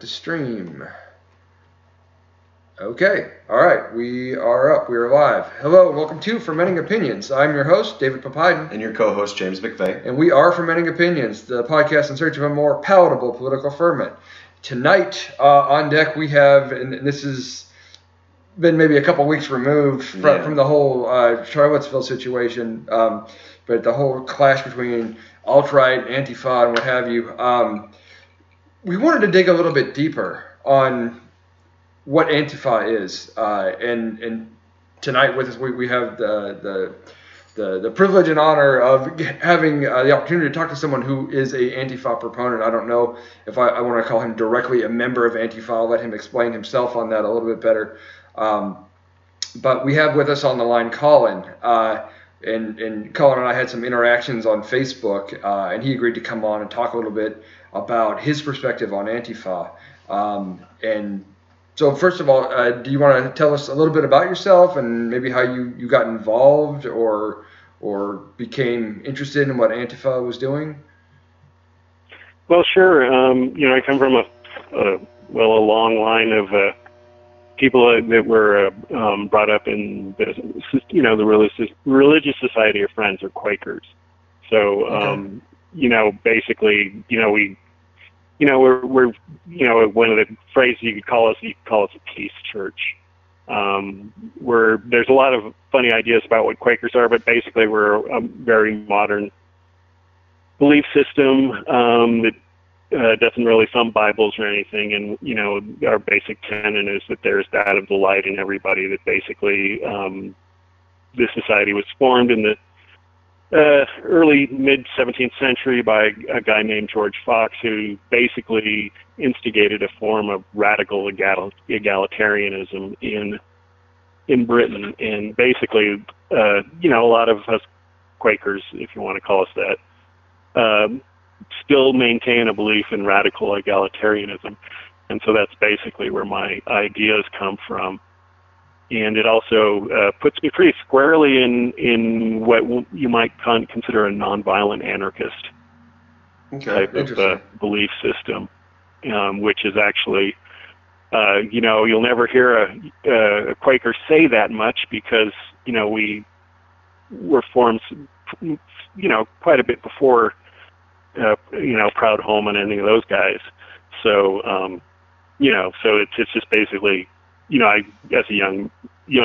the stream. Okay, all right, we are up, we are live. Hello, and welcome to Fermenting Opinions. I'm your host, David Popeiden. And your co-host, James McVeigh. And we are Fermenting Opinions, the podcast in search of a more palatable political ferment. Tonight on deck we have, and this has been maybe a couple weeks removed from the whole Charlottesville situation, but the whole clash between alt-right, Antifa, and what have you. We wanted to dig a little bit deeper on what Antifa is, and tonight with us we have the privilege and honor of having the opportunity to talk to someone who is a Antifa proponent. I don't know if I want to call him directly a member of Antifa. I'll let him explain himself on that a little bit better. But we have with us on the line Colin, and Colin and I had some interactions on Facebook, and he agreed to come on and talk a little bit about his perspective on Antifa. And so first of all, do you want to tell us a little bit about yourself and maybe how you got involved or became interested in what Antifa was doing? Well, sure. I come from a long line of people that were brought up in the religious society of Friends, or Quakers. So, basically, we're one of the phrases you could call us a peace church. There's a lot of funny ideas about what Quakers are, but basically we're a very modern belief system that doesn't really thumb Bibles or anything. And, our basic tenet is that there's that of the light in everybody, that basically this society was formed in the early mid-17th century by a guy named George Fox, who basically instigated a form of radical egalitarianism in Britain. And basically, a lot of us Quakers, if you want to call us that, still maintain a belief in radical egalitarianism. And so that's basically where my ideas come from. And it also puts me pretty squarely in what you might consider a nonviolent anarchist type of belief system, which is actually, you'll never hear a Quaker say that much because, we were formed, quite a bit before, Proud Home and any of those guys. So, so it's just basically, I, as a young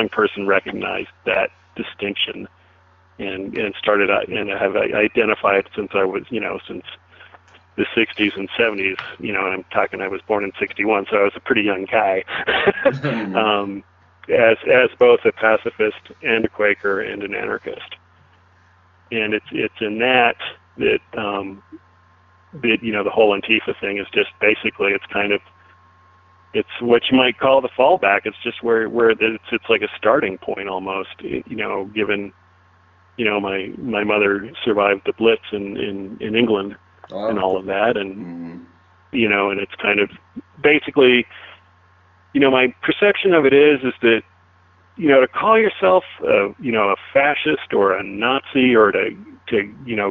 person, recognized that distinction and started and have identified since I was, since the 60s and 70s, and I'm talking, I was born in 61, so I was a pretty young guy, as both a pacifist and a Quaker and an anarchist. And it's in that the whole Antifa thing is just basically, it's what you might call the fallback. It's just where it's like a starting point almost, given, my mother survived the Blitz in England and all of that. And, and it's kind of basically, my perception of it is that, to call yourself, a fascist or a Nazi, or to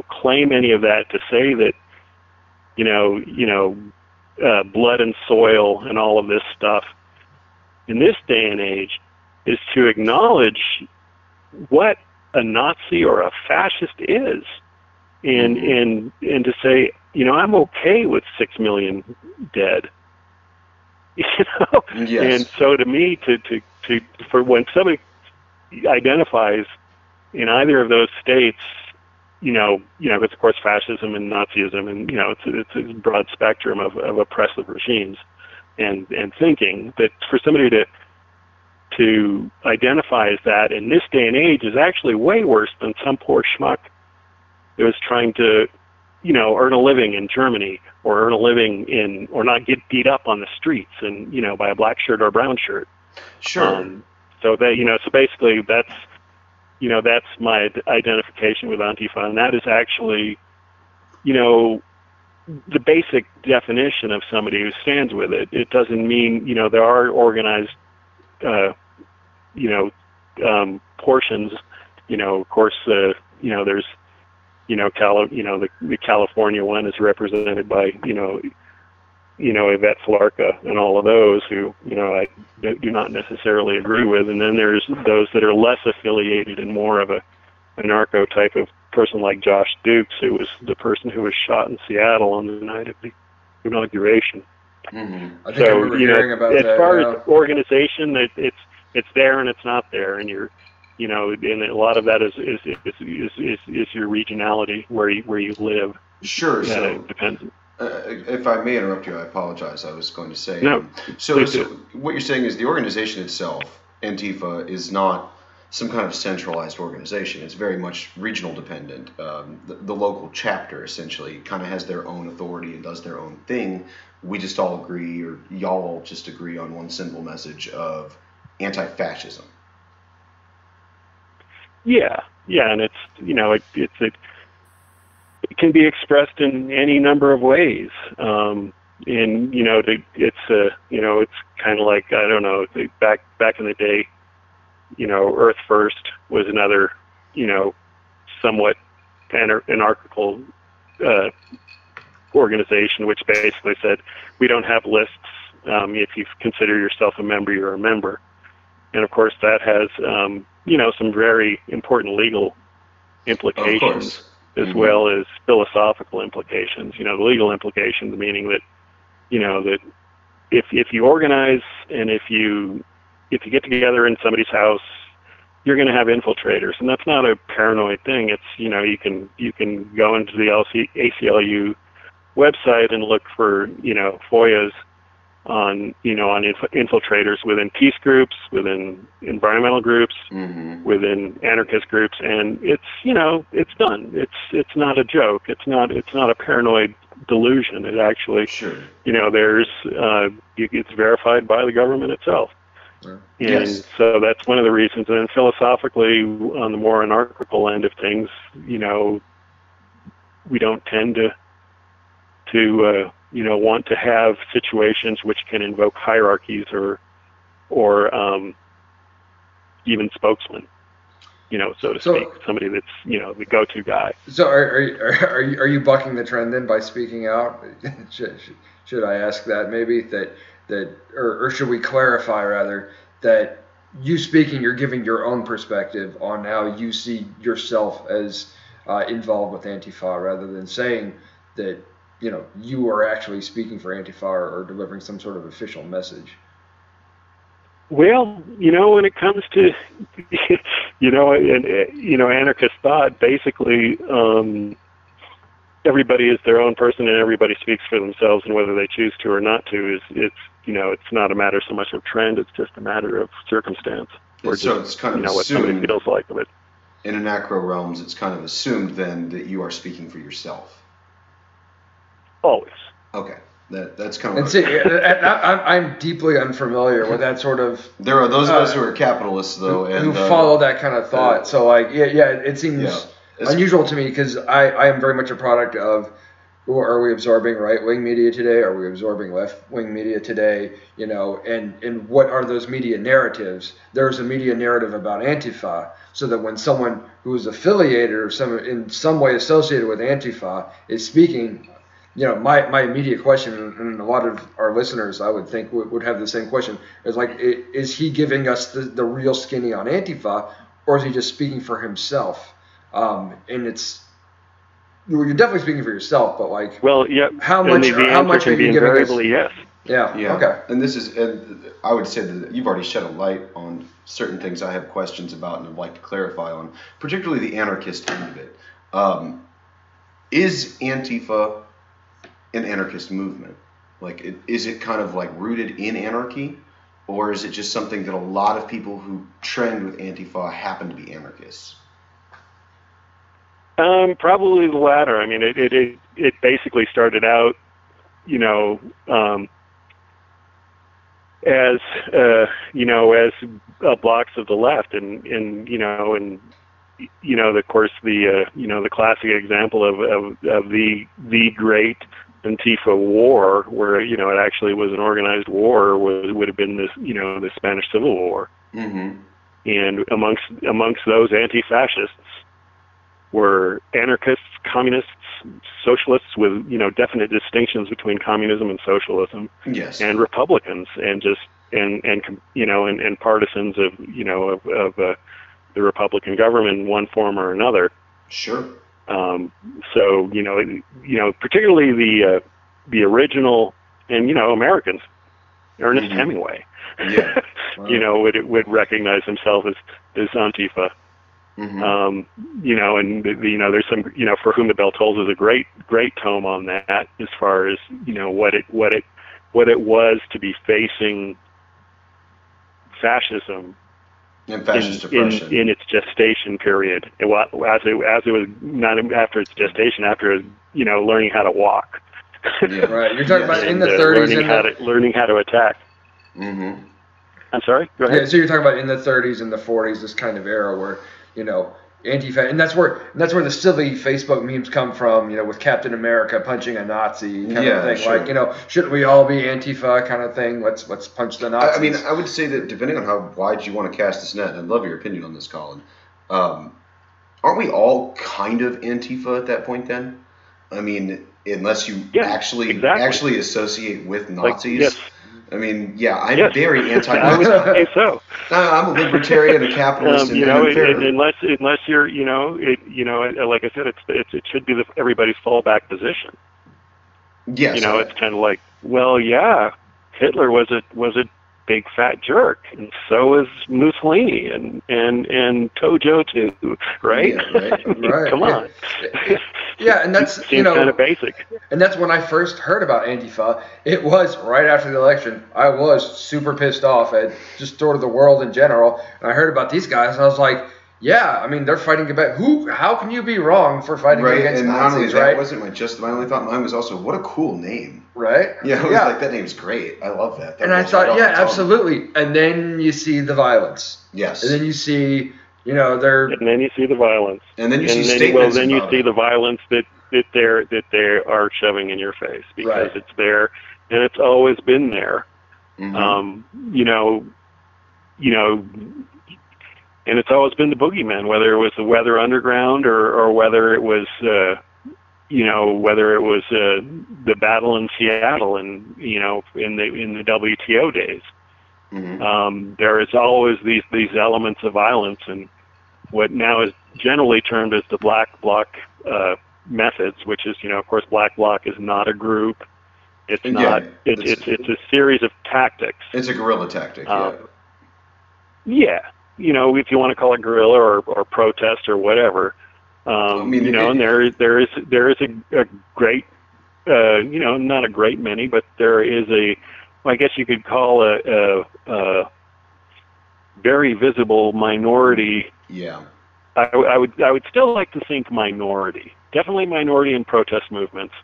claim any of that, to say that, blood and soil and all of this stuff in this day and age is to acknowledge what a Nazi or a fascist is, and to say, I'm okay with 6 million dead. Yes. And so to me, for when somebody identifies in either of those states, it's of course fascism and Nazism, and it's a broad spectrum of oppressive regimes and thinking, that for somebody to identify as that in this day and age is actually way worse than some poor schmuck that was trying to earn a living in Germany, or earn a living or not get beat up on the streets and by a black shirt or a brown shirt. Sure. So that so basically that's my identification with Antifa, and that is actually, the basic definition of somebody who stands with it. It doesn't mean, there are organized, portions, of course, there's, the California one is represented by, Yvette Flarka and all of those who, I do not necessarily agree with. And then there's those that are less affiliated and more of a anarcho type of person like Josh Dukes, who was the person who was shot in Seattle on the night of the inauguration. Mm-hmm. I think I remember hearing about as that. Far as organization, it's there and it's not there, and and a lot of that is your regionality where you live. Sure. So it depends. If I may interrupt you, I apologize. I was going to say. No. So what you're saying is the organization itself, Antifa, is not some kind of centralized organization. It's very much regional dependent. The local chapter essentially kind of has their own authority and does their own thing. We just all agree, or y'all all just agree on one simple message of anti-fascism. Yeah, and it's it can be expressed in any number of ways. It's kind of like, I don't know, back in the day, Earth First was another, somewhat anarchical organization, which basically said, we don't have lists. If you consider yourself a member, you're a member. And of course that has, some very important legal implications, as well as philosophical implications. The legal implications, meaning that, that if you organize and if you get together in somebody's house, you're going to have infiltrators, and that's not a paranoid thing. It's, you can go into the ACLU website and look for, FOIAs on infiltrators within peace groups, within environmental groups, within anarchist groups, and it's it's done. It's not a joke. It's not a paranoid delusion. It actually, there's it's verified by the government itself. And so that's one of the reasons. And then philosophically, on the more anarchical end of things, we don't tend to want to have situations which can invoke hierarchies or even spokesmen, so to speak, somebody that's, the go-to guy. So are you bucking the trend then by speaking out? Should I ask that maybe or should we clarify rather that you speaking, you're giving your own perspective on how you see yourself as involved with Antifa, rather than saying that you are actually speaking for Antifa or delivering some sort of official message? Well, when it comes to, anarchist thought, basically, everybody is their own person and everybody speaks for themselves, and whether they choose to or not to it's not a matter so much of trend, it's just a matter of circumstance. Or so just, it's kind of what somebody feels like of it. In anarcho realms, it's kind of assumed then that you are speaking for yourself. Always. Okay, that's kind of. And see, I'm deeply unfamiliar with that sort of. There are those of us who are capitalists, though, who follow that kind of thought. So, it seems unusual to me, because I am very much a product of. Are we absorbing right-wing media today? Are we absorbing left-wing media today? And what are those media narratives? There's a media narrative about Antifa, so that when someone who is affiliated or in some way associated with Antifa is speaking. My immediate question, and a lot of our listeners, I would think, would have the same question, is is he giving us the real skinny on Antifa, or is he just speaking for himself? And you're definitely speaking for yourself, but how much are you giving us? Yes. Yeah. Okay. And I would say that you've already shed a light on certain things I have questions about and I'd like to clarify on, particularly the anarchist end of it. Is Antifa an anarchist movement? Is it kind of rooted in anarchy, or is it just something that a lot of people who trend with Antifa happen to be anarchists? Probably the latter. I mean, it basically started out, as blocks of the left, and of course the classic example of the great Antifa war, where it actually was an organized war, would have been the Spanish Civil War, and amongst those anti-fascists, were anarchists, communists, socialists with, definite distinctions between communism and socialism, Yes. and Republicans, and just and partisans of the Republican government in one form or another. Sure. So particularly the original and Americans, Ernest Hemingway, Yeah. Wow. would recognize himself as Antifa. And there's some, For Whom the Bell Tolls is a great tome on that, as far as what it was to be facing fascism And fascist oppression in its gestation period, as it was not after its gestation, after learning how to walk. Yeah. Right. You're talking about in the 30s learning how to attack. Mm-hmm. I'm sorry. Go ahead. Yeah. So you're talking about in the 30s and the 40s, this kind of era where Antifa, and that's where the silly Facebook memes come from, with Captain America punching a Nazi kind of thing. Sure. Like, shouldn't we all be Antifa kind of thing? Let's punch the Nazis. I mean, I would say that depending on how wide you want to cast this net, and I'd love your opinion on this, Colin, aren't we all kind of Antifa at that point then? I mean, unless you actually associate with Nazis. Yes. I mean, I'm very anti. I would say so. I'm a libertarian, a capitalist, and unless you're, like I said, it should be everybody's fallback position. Yes. It's kind of like, well, yeah, Hitler was a big fat jerk, and so is Mussolini, and Tojo too, right? Yeah, right. Come on. Yeah, and that's seems kind of basic. And that's when I first heard about Antifa. It was right after the election. I was super pissed off at just sort of the world in general, and I heard about these guys, and I was like, yeah, I mean, they're fighting about how can you be wrong for fighting against and Nazis, not only that, right? wasn't my only thought. Mine was also, what a cool name. Right? Yeah, I was like, that name's great. I love that. And I thought, absolutely. And then you see the violence. Yes. And then you see, And then you see the violence. And then you see statements. Then you see the violence that they are shoving in your face, because it's there and it's always been there. Mm-hmm. And it's always been the boogeyman, whether it was the Weather Underground or whether it was the battle in Seattle and in the WTO days. Mm-hmm. There is always these elements of violence, and what now is generally termed as the black bloc methods, which is, of course, black bloc is not a group. It's not. It's a series of tactics. It's a guerrilla tactic. Yeah. If you want to call it guerrilla or protest or whatever. And there is a great, not a great many, but there is I guess you could call a very visible minority. Yeah. I would still like to think minority, definitely minority in protest movements,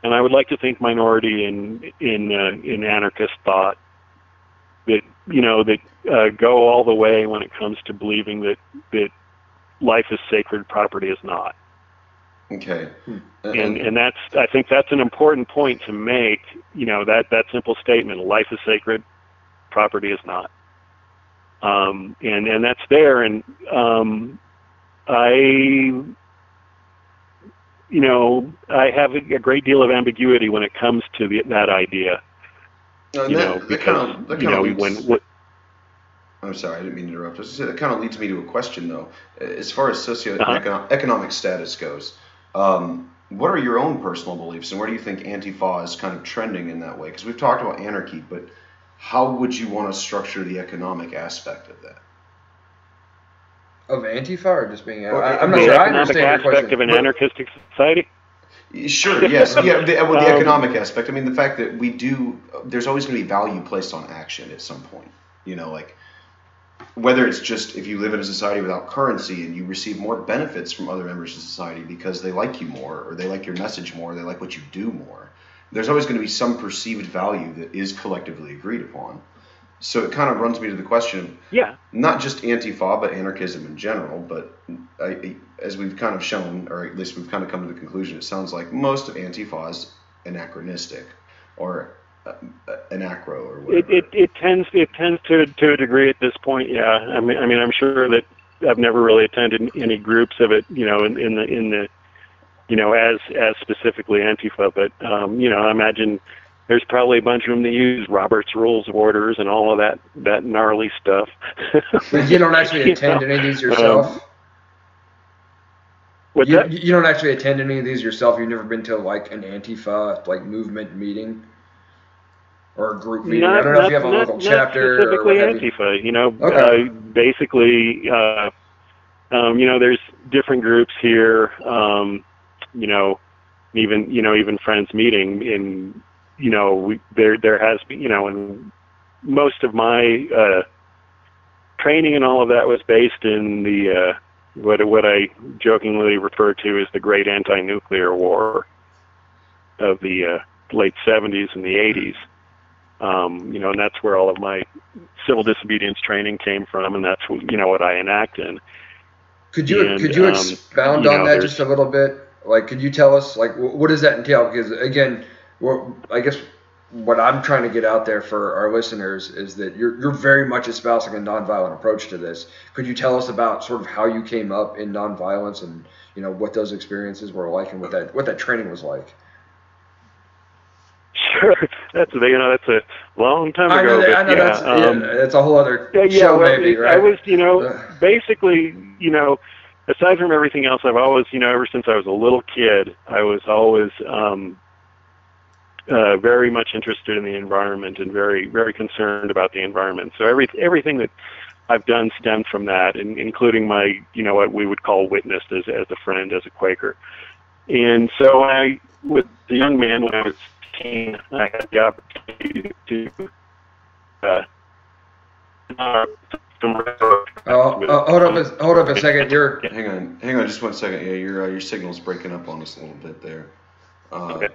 and I would like to think minority in anarchist thought that go all the way when it comes to believing that life is sacred, property is not. Okay. And I think that's an important point to make. That simple statement: life is sacred, property is not. And that's there, and I have a great deal of ambiguity when it comes to that idea. I'm sorry, I didn't mean to interrupt. I was going to say, that kind of leads me to a question, though. As far as socioeconomic status goes, what are your own personal beliefs, and where do you think Antifa is kind of trending in that way? Because we've talked about anarchy, but how would you want to structure the economic aspect of that? Of Antifa, or just being? I'm not sure. I understand your question. The economic aspect of an anarchistic society. Sure. Yes. Yeah. The economic aspect. I mean, the fact that there's always going to be value placed on action at some point. Like whether it's just if you live in a society without currency and you receive more benefits from other members of society because they like you more, or they like your message more, or they like what you do more. There's always going to be some perceived value that is collectively agreed upon. So it kind of runs me to the question of not just Antifa, but anarchism in general. But as we've kind of shown, or at least we've kind of come to the conclusion, it sounds like most of Antifa is anachronistic or anacro or whatever. It tends to a degree at this point. Yeah, I mean, I'm sure that I've never really attended any groups of it, you know, in the you know, as specifically Antifa, but you know, I imagine there's probably a bunch of them that use Robert's Rules of Orders and all of that gnarly stuff. But you don't actually attend any of these yourself? You don't actually attend any of these yourself? You've never been to like an Antifa like movement meeting or a group meeting? I don't know if you have a local chapter. Not specifically or Antifa. You know, okay. Basically, you know, there's different groups here. You know, even friends meeting in. You know, there has been, you know, and most of my training and all of that was based in the what I jokingly refer to as the Great Anti-Nuclear War of the late 70s and the 80s. You know, and that's where all of my civil disobedience training came from, and that's you know what I enact in. Could you expound on that just a little bit? Like, could you tell us like what does that entail? Because again, I guess what I'm trying to get out there for our listeners is that you're very much espousing a nonviolent approach to this. Could you tell us about sort of how you came up in nonviolence and you know what those experiences were like and what that training was like? Sure, that's a long time ago. I know that's a whole other show, well, maybe, right? I was, you know, basically, you know, aside from everything else, I've always, you know, ever since I was a little kid, I was always very much interested in the environment and very, very concerned about the environment. So everything that I've done stemmed from that, including my, you know, what we would call witness as a friend, as a Quaker. And so I was a young man when I was 16, I had the opportunity to hold up a second. Hang on, just 1 second. Yeah, your signal's breaking up on us a little bit there. Okay.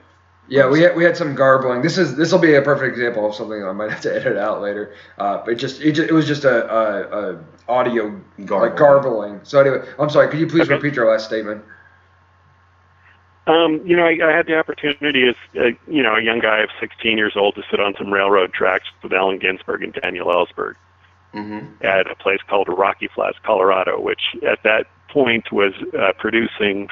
Yeah, we had some garbling. This will be a perfect example of something I might have to edit out later. But it was just a audio garbling. So anyway, I'm sorry. Could you please repeat your last statement? You know, I had the opportunity as you know, a young guy of 16 years old to sit on some railroad tracks with Allen Ginsberg and Daniel Ellsberg at a place called Rocky Flats, Colorado, which at that point was producing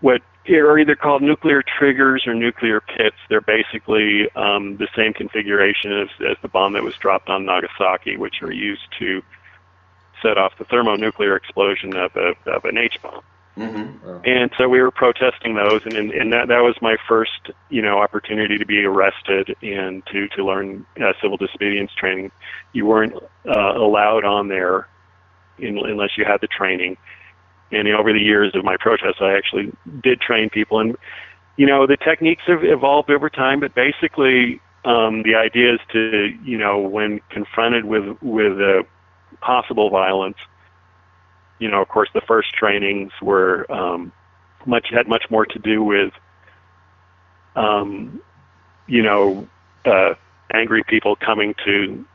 what are either called nuclear triggers or nuclear pits. They're basically the same configuration as the bomb that was dropped on Nagasaki, which are used to set off the thermonuclear explosion of an H-bomb. And so we were protesting those, and that was my first, you know, opportunity to be arrested and to learn civil disobedience training. You weren't allowed on there unless you had the training. And over the years of my protests, I actually did train people. And, you know, the techniques have evolved over time, but basically the idea is to, you know, when confronted with possible violence, you know, of course, the first trainings were had much more to do with, you know, angry people coming to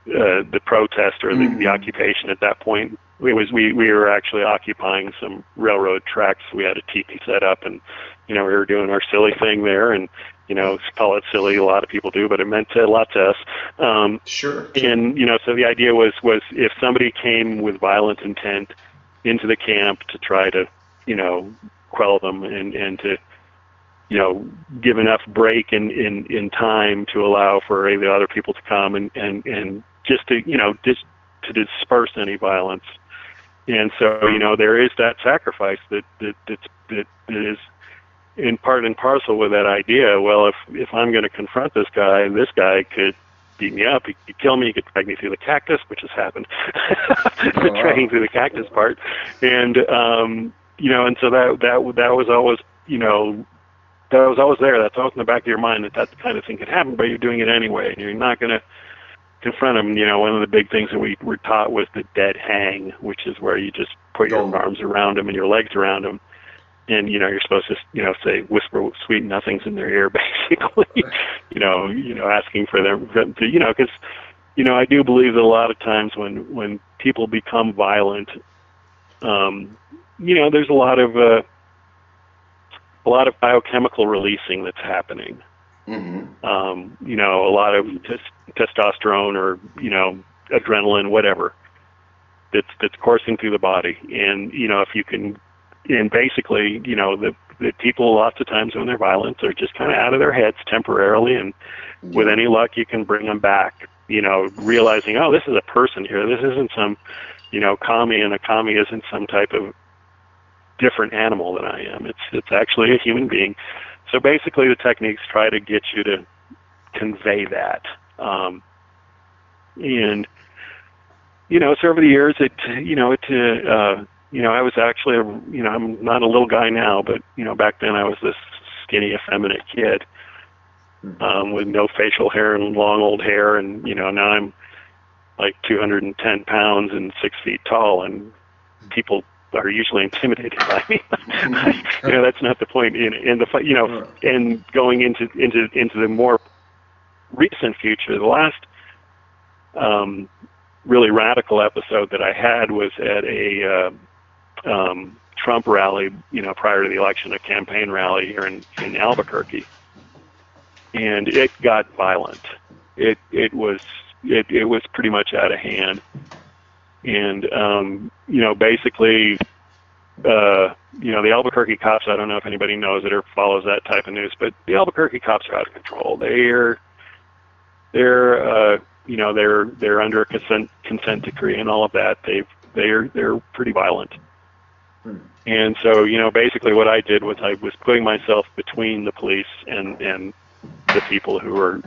the protest or the occupation at that point. We were actually occupying some railroad tracks. We had a teepee set up, and you know, we were doing our silly thing there, and you know, call it silly. A lot of people do, but it meant a lot to us. Sure. And you know, so the idea was if somebody came with violent intent into the camp to try to, you know, quell them and to, you know, give enough break in time to allow for the other people to come and just to, you know, just to disperse any violence. And so, you know, there is that sacrifice that is in part and parcel with that idea. Well, if I'm going to confront this guy, and this guy could beat me up, he could kill me, he could drag me through the cactus, which has happened, the dragging through the cactus part. And, you know, and so that was always, you know, that was always there. That's always in the back of your mind that kind of thing could happen, but you're doing it anyway. You're not going to confront him. You know, one of the big things that we were taught was the dead hang, which is where you just put your arms around him and your legs around him. And, you know, you're supposed to, you know, say, whisper sweet nothings in their ear, basically, you know, asking for them to, you know, because, you know, I do believe that a lot of times when people become violent, you know, there's a lot of biochemical releasing that's happening. You know, a lot of testosterone or, you know, adrenaline, whatever. that's coursing through the body. And if you can, and basically, the people lots of times when they're violent are just kind of out of their heads temporarily, and with any luck you can bring them back. Realizing, oh, this is a person here. This isn't some commie, and a commie isn't some type of different animal than I am. It's actually a human being. So basically, the techniques try to get you to convey that. And so over the years, I was actually, I'm not a little guy now, but back then I was this skinny, effeminate kid with no facial hair and long old hair, and now I'm like 210 pounds and 6 feet tall, and people are usually intimidated by me. That's not the point. And going into the more recent future, the last really radical episode that I had was at a Trump rally, prior to the election, a campaign rally here in Albuquerque, and it got violent. It was pretty much out of hand, and basically, the Albuquerque cops. I don't know if anybody knows it or follows that type of news, but the Albuquerque cops are out of control. They're under a consent decree and all of that. They're pretty violent. And so, basically what I did was I was putting myself between the police and the people who were,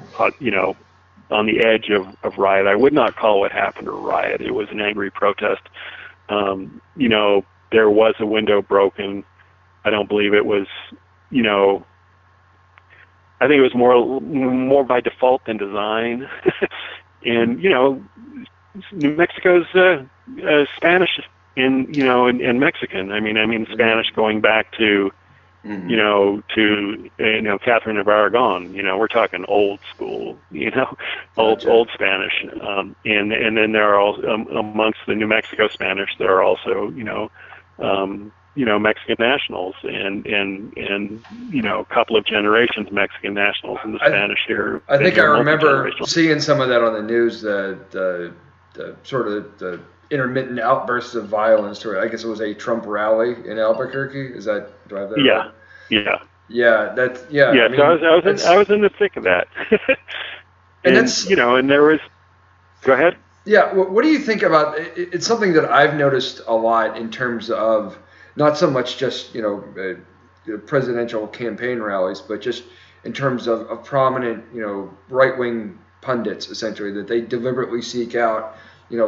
on the edge of riot. I would not call what happened a riot. It was an angry protest. There was a window broken. I don't believe it was, I think it was more by default than design. And, New Mexico's Spanish and Mexican. I mean Spanish going back to, Catherine of Aragon. We're talking old school, old Spanish. And then there are all amongst the New Mexico Spanish, there are also, Mexican nationals and a couple of generations Mexican nationals in the Spanish here. I think I remember seeing some of that on the news, the sort of the intermittent outbursts of violence. I guess it was a Trump rally in Albuquerque. Do I have that right? Yeah. Yeah, that's yeah. Yeah, so I was in the thick of that. and that's and there was. Go ahead. Yeah, what do you think about it? It's something that I've noticed a lot in terms of not so much just presidential campaign rallies, but just in terms of prominent right-wing pundits, essentially, that they deliberately seek out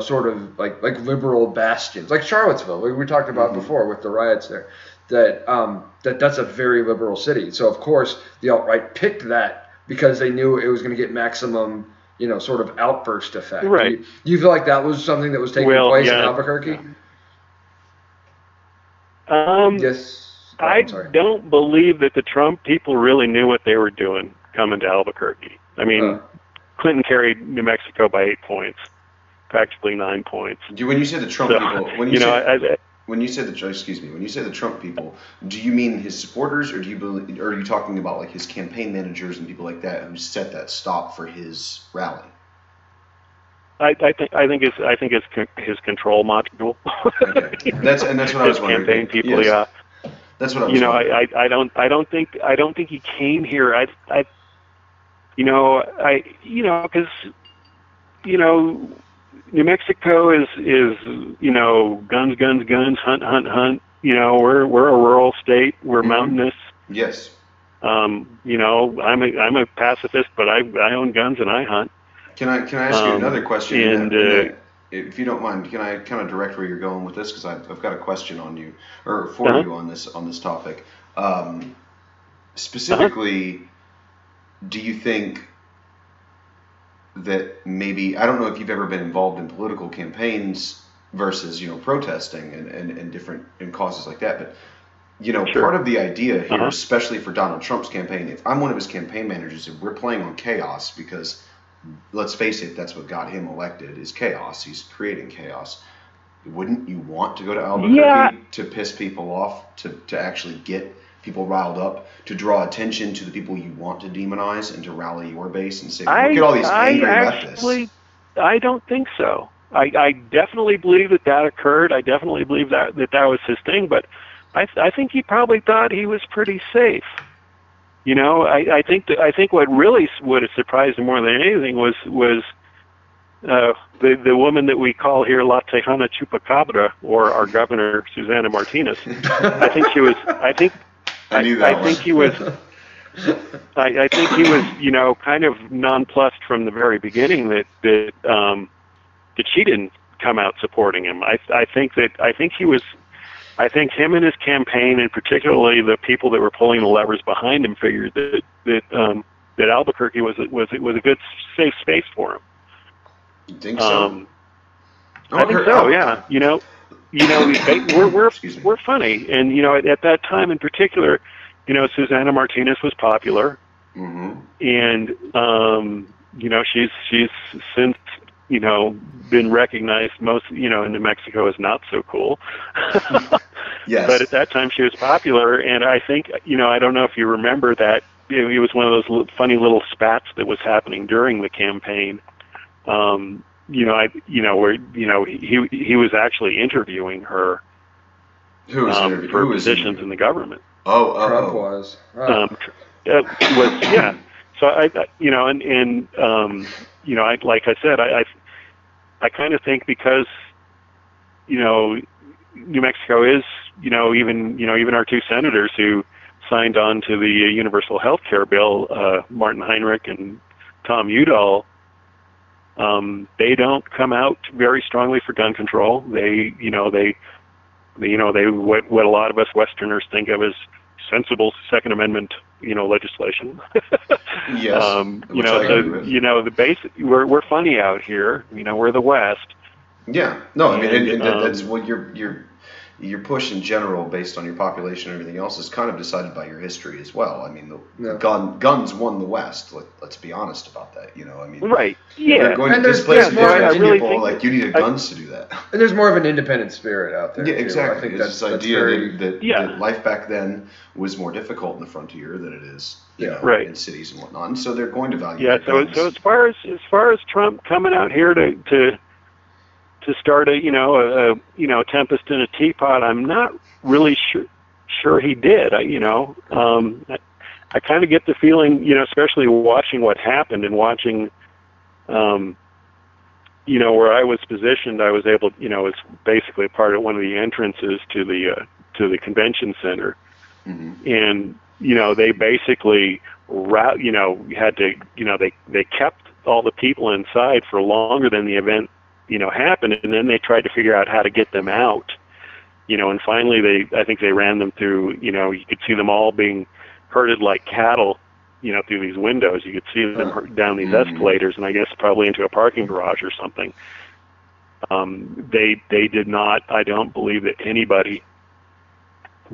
sort of like liberal bastions, like Charlottesville, like we talked about before with the riots there. That's a very liberal city. So of course the alt-right picked that because they knew it was going to get maximum sort of outburst effect. Right. Do you feel like that was something that was taking place in Albuquerque? Yes. I don't believe that the Trump people really knew what they were doing coming to Albuquerque. I mean, Clinton carried New Mexico by 8 points, practically 9 points. When you say the Trump people, when you say the Trump people, do you mean his supporters, or are you talking about like his campaign managers and people like that who set that stop for his rally? I think his control module. Okay. That's what I was wondering. Campaign people, yes. Yeah. That's what I was wondering. I don't think he came here. Because New Mexico is guns, hunt. We're a rural state. We're mountainous. Yes. I'm a pacifist, but I own guns and I hunt. Can I ask you another question? And if you don't mind, can I kind of direct where you're going with this? Because I've got a question on you or for you on this topic. Specifically, do you think that maybe, I don't know if you've ever been involved in political campaigns versus protesting and different causes like that, but Sure. part of the idea here, especially for Donald Trump's campaign, if I'm one of his campaign managers, if we're playing on chaos, because let's face it, that's what got him elected, is chaos. He's creating chaos. Wouldn't you want to go to Albuquerque to piss people off, to actually get people riled up, to draw attention to the people you want to demonize and to rally your base and say, look at all these angry leftists? I don't think so. I definitely believe that occurred. I definitely believe that was his thing, but I think he probably thought he was pretty safe. You know, I think what really would have surprised him more than anything was the woman that we call here La Tejana Chupacabra, or our governor Susana Martinez. I think she was. I think he was. I think he was, you know, kind of nonplussed from the very beginning that she didn't come out supporting him. I think he was. I think him and his campaign, and particularly the people that were pulling the levers behind him, figured that Albuquerque was a good safe space for him. You think so? I think so. Yeah. You know, we're funny, and you know, at that time in particular, you know, Susana Martinez was popular, and you know, she's since, you know, been recognized most, you know, in New Mexico as not so cool. Yes. But at that time she was popular, and I think, you know, I don't know if you remember that, you know, it was one of those funny little spats that was happening during the campaign. You know, where, you know, he was actually interviewing her for positions in the government. Trump was. Yeah. So I you know, and you know, like I said, I kind of think because, you know, New Mexico is, you know, even our two senators who signed on to the universal health care bill, Martin Heinrich and Tom Udall, they don't come out very strongly for gun control. They what a lot of us Westerners think of as sensible Second Amendment, you know, legislation. Yes. You know, the basic. We're funny out here. You know, we're the West. Yeah. No, I mean, and that's what your push in general, based on your population and everything else, is kind of decided by your history as well. I mean, the guns won the West. Let's be honest about that. You know, I mean, right? Yeah. They're going to displace people. Like, you needed guns to do that. And there's more of an independent spirit out there. Yeah, exactly. I think that's this idea that life back then was more difficult in the frontier than it is, you know, in cities and whatnot. And so they're going to value. Yeah. So as far as Trump coming out here to start a tempest in a teapot, I'm not really sure he did. I kind of get the feeling, you know, especially watching what happened and watching, you know, where I was positioned, I was able, you know, it's basically part of one of the entrances to the convention center, and you know, they basically had to, you know, they kept all the people inside for longer than the event, you know, happened, and then they tried to figure out how to get them out, you know, and finally I think they ran them through, you know, you could see them all being herded like cattle, you know, through these windows. You could see them down these escalators, and I guess probably into a parking garage or something. They did not, I don't believe that anybody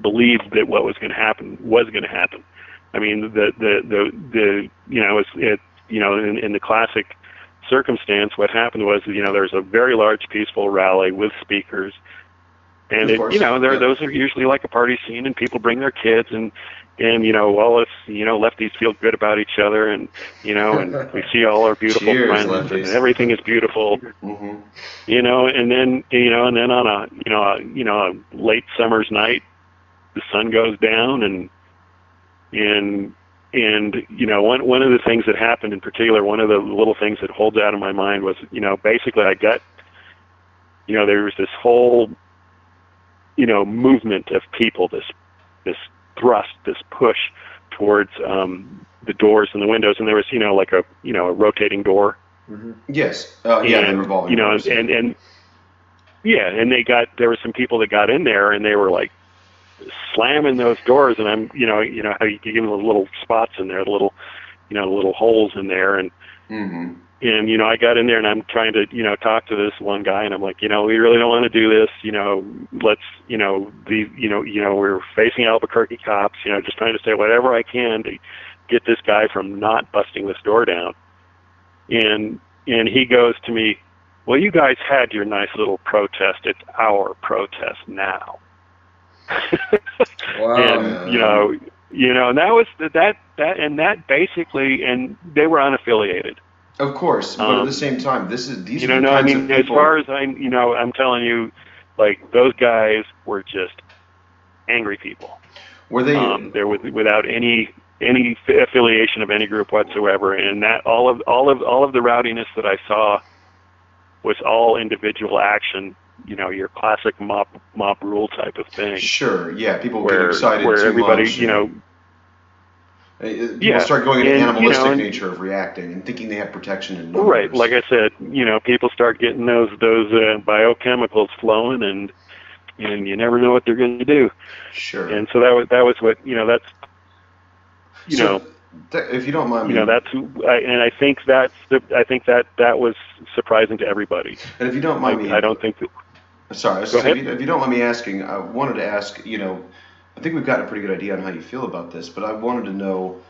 believed that what was going to happen was going to happen. I mean, the you know, it you know, in the classic circumstance, what happened was, you know, there's a very large peaceful rally with speakers, and you know, those are usually like a party scene, and people bring their kids, and you know, well, it's, you know, lefties feel good about each other, and you know, and we see all our beautiful friends, lefties. And everything is beautiful, you know, and then on a late summer's night, the sun goes down, and you know, one of the things that happened in particular, one of the little things that holds out in my mind was, you know, basically I got, you know, there was this whole, you know, movement of people, this thrust, this push towards the doors and the windows, and there was, you know, like a rotating door. Yes. The revolving doors. You know, and there were some people that got in there, and they were like slamming those doors, and I'm, you know how you give them the little spots in there, the little holes in there, and and you know, I got in there, and I'm trying to, you know, talk to this one guy, and I'm like, you know, we really don't want to do this, you know, let's, you know, we're facing Albuquerque cops, you know, just trying to say whatever I can to get this guy from not busting this door down, and he goes to me, well, you guys had your nice little protest, it's our protest now. Wow. And and that was that basically, and they were unaffiliated. Of course, but at the same time, these are the kinds I mean, of people. as far as I'm telling you, like, those guys were just angry people. Were they? They're without any affiliation of any group whatsoever, and that all of the rowdiness that I saw was all individual action. Your classic mob rule type of thing. Sure, yeah, people get excited where too everybody, much. People start going into animalistic nature of reacting and thinking they have protection in numbers. Right, like I said, people start getting those biochemicals flowing, and you never know what they're going to do. Sure. And so that was what that's if you don't mind me, I think that was surprising to everybody. And if you don't mind me, I don't think that. Sorry, if you don't mind me asking, I wanted to ask. I think we've got a pretty good idea on how you feel about this, but I wanted to know,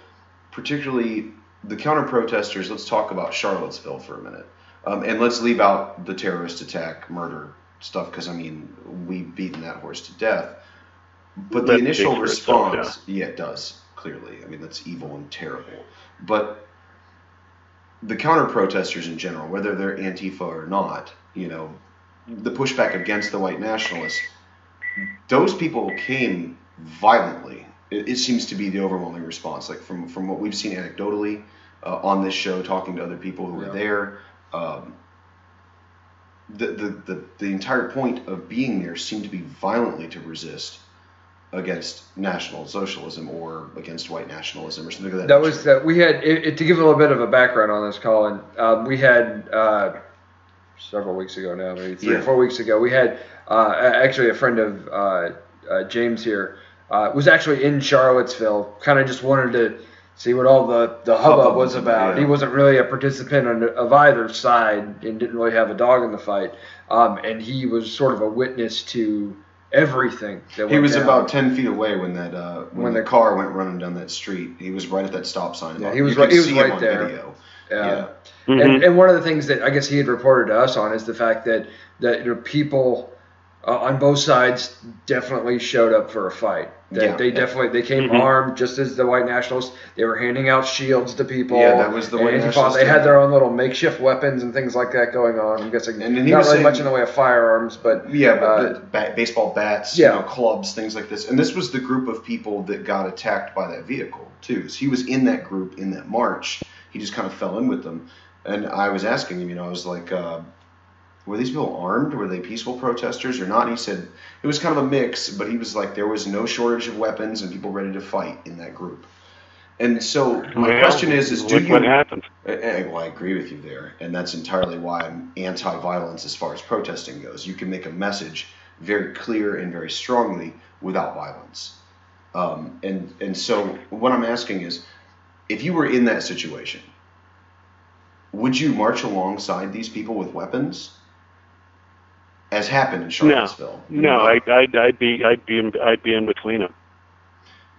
particularly the counter-protesters. Let's talk about Charlottesville for a minute, and let's leave out the terrorist attack, murder stuff, because we've beaten that horse to death. But the initial response, it does, clearly. That's evil and terrible. But the counter-protesters in general, whether they're Antifa or not, the pushback against the white nationalists, those people came violently. It seems to be the overwhelming response. Like from what we've seen anecdotally on this show, talking to other people who were there, the entire point of being there seemed to be violently to resist against National Socialism or against white nationalism or something like that. That was that we had to give a little bit of a background on this, Colin. We had several weeks ago now, maybe 3 or 4 weeks ago, we had actually a friend of James here was actually in Charlottesville, kind of just wanted to see what all the hubbub was about. He wasn't really a participant of either side and didn't really have a dog in the fight. And he was sort of a witness to everything that went He was down. about 10 feet away when the car went running down that street. He was right at that stop sign. Yeah, he was right there. Video. Yeah. And one of the things that I guess he had reported to us on is the fact that people on both sides definitely showed up for a fight. They came armed, just as the white nationalists. They were handing out shields to people. Yeah, that was the white nationalists. They had their own little makeshift weapons and things like that going on. I'm guessing not really much in the way of firearms, but baseball bats, clubs, things like this. And this was the group of people that got attacked by that vehicle too. So he was in that group in that march. He just kind of fell in with them. And I was asking him, I was like, were these people armed? Were they peaceful protesters or not? And he said it was kind of a mix, but he was like, there was no shortage of weapons and people ready to fight in that group. And so my question is do you... What happened? Well, I agree with you there. And that's entirely why I'm anti-violence as far as protesting goes. You can make a message very clear and very strongly without violence. And so what I'm asking is, if you were in that situation, would you march alongside these people with weapons, as happened in Charlottesville? No, I'd be in between them.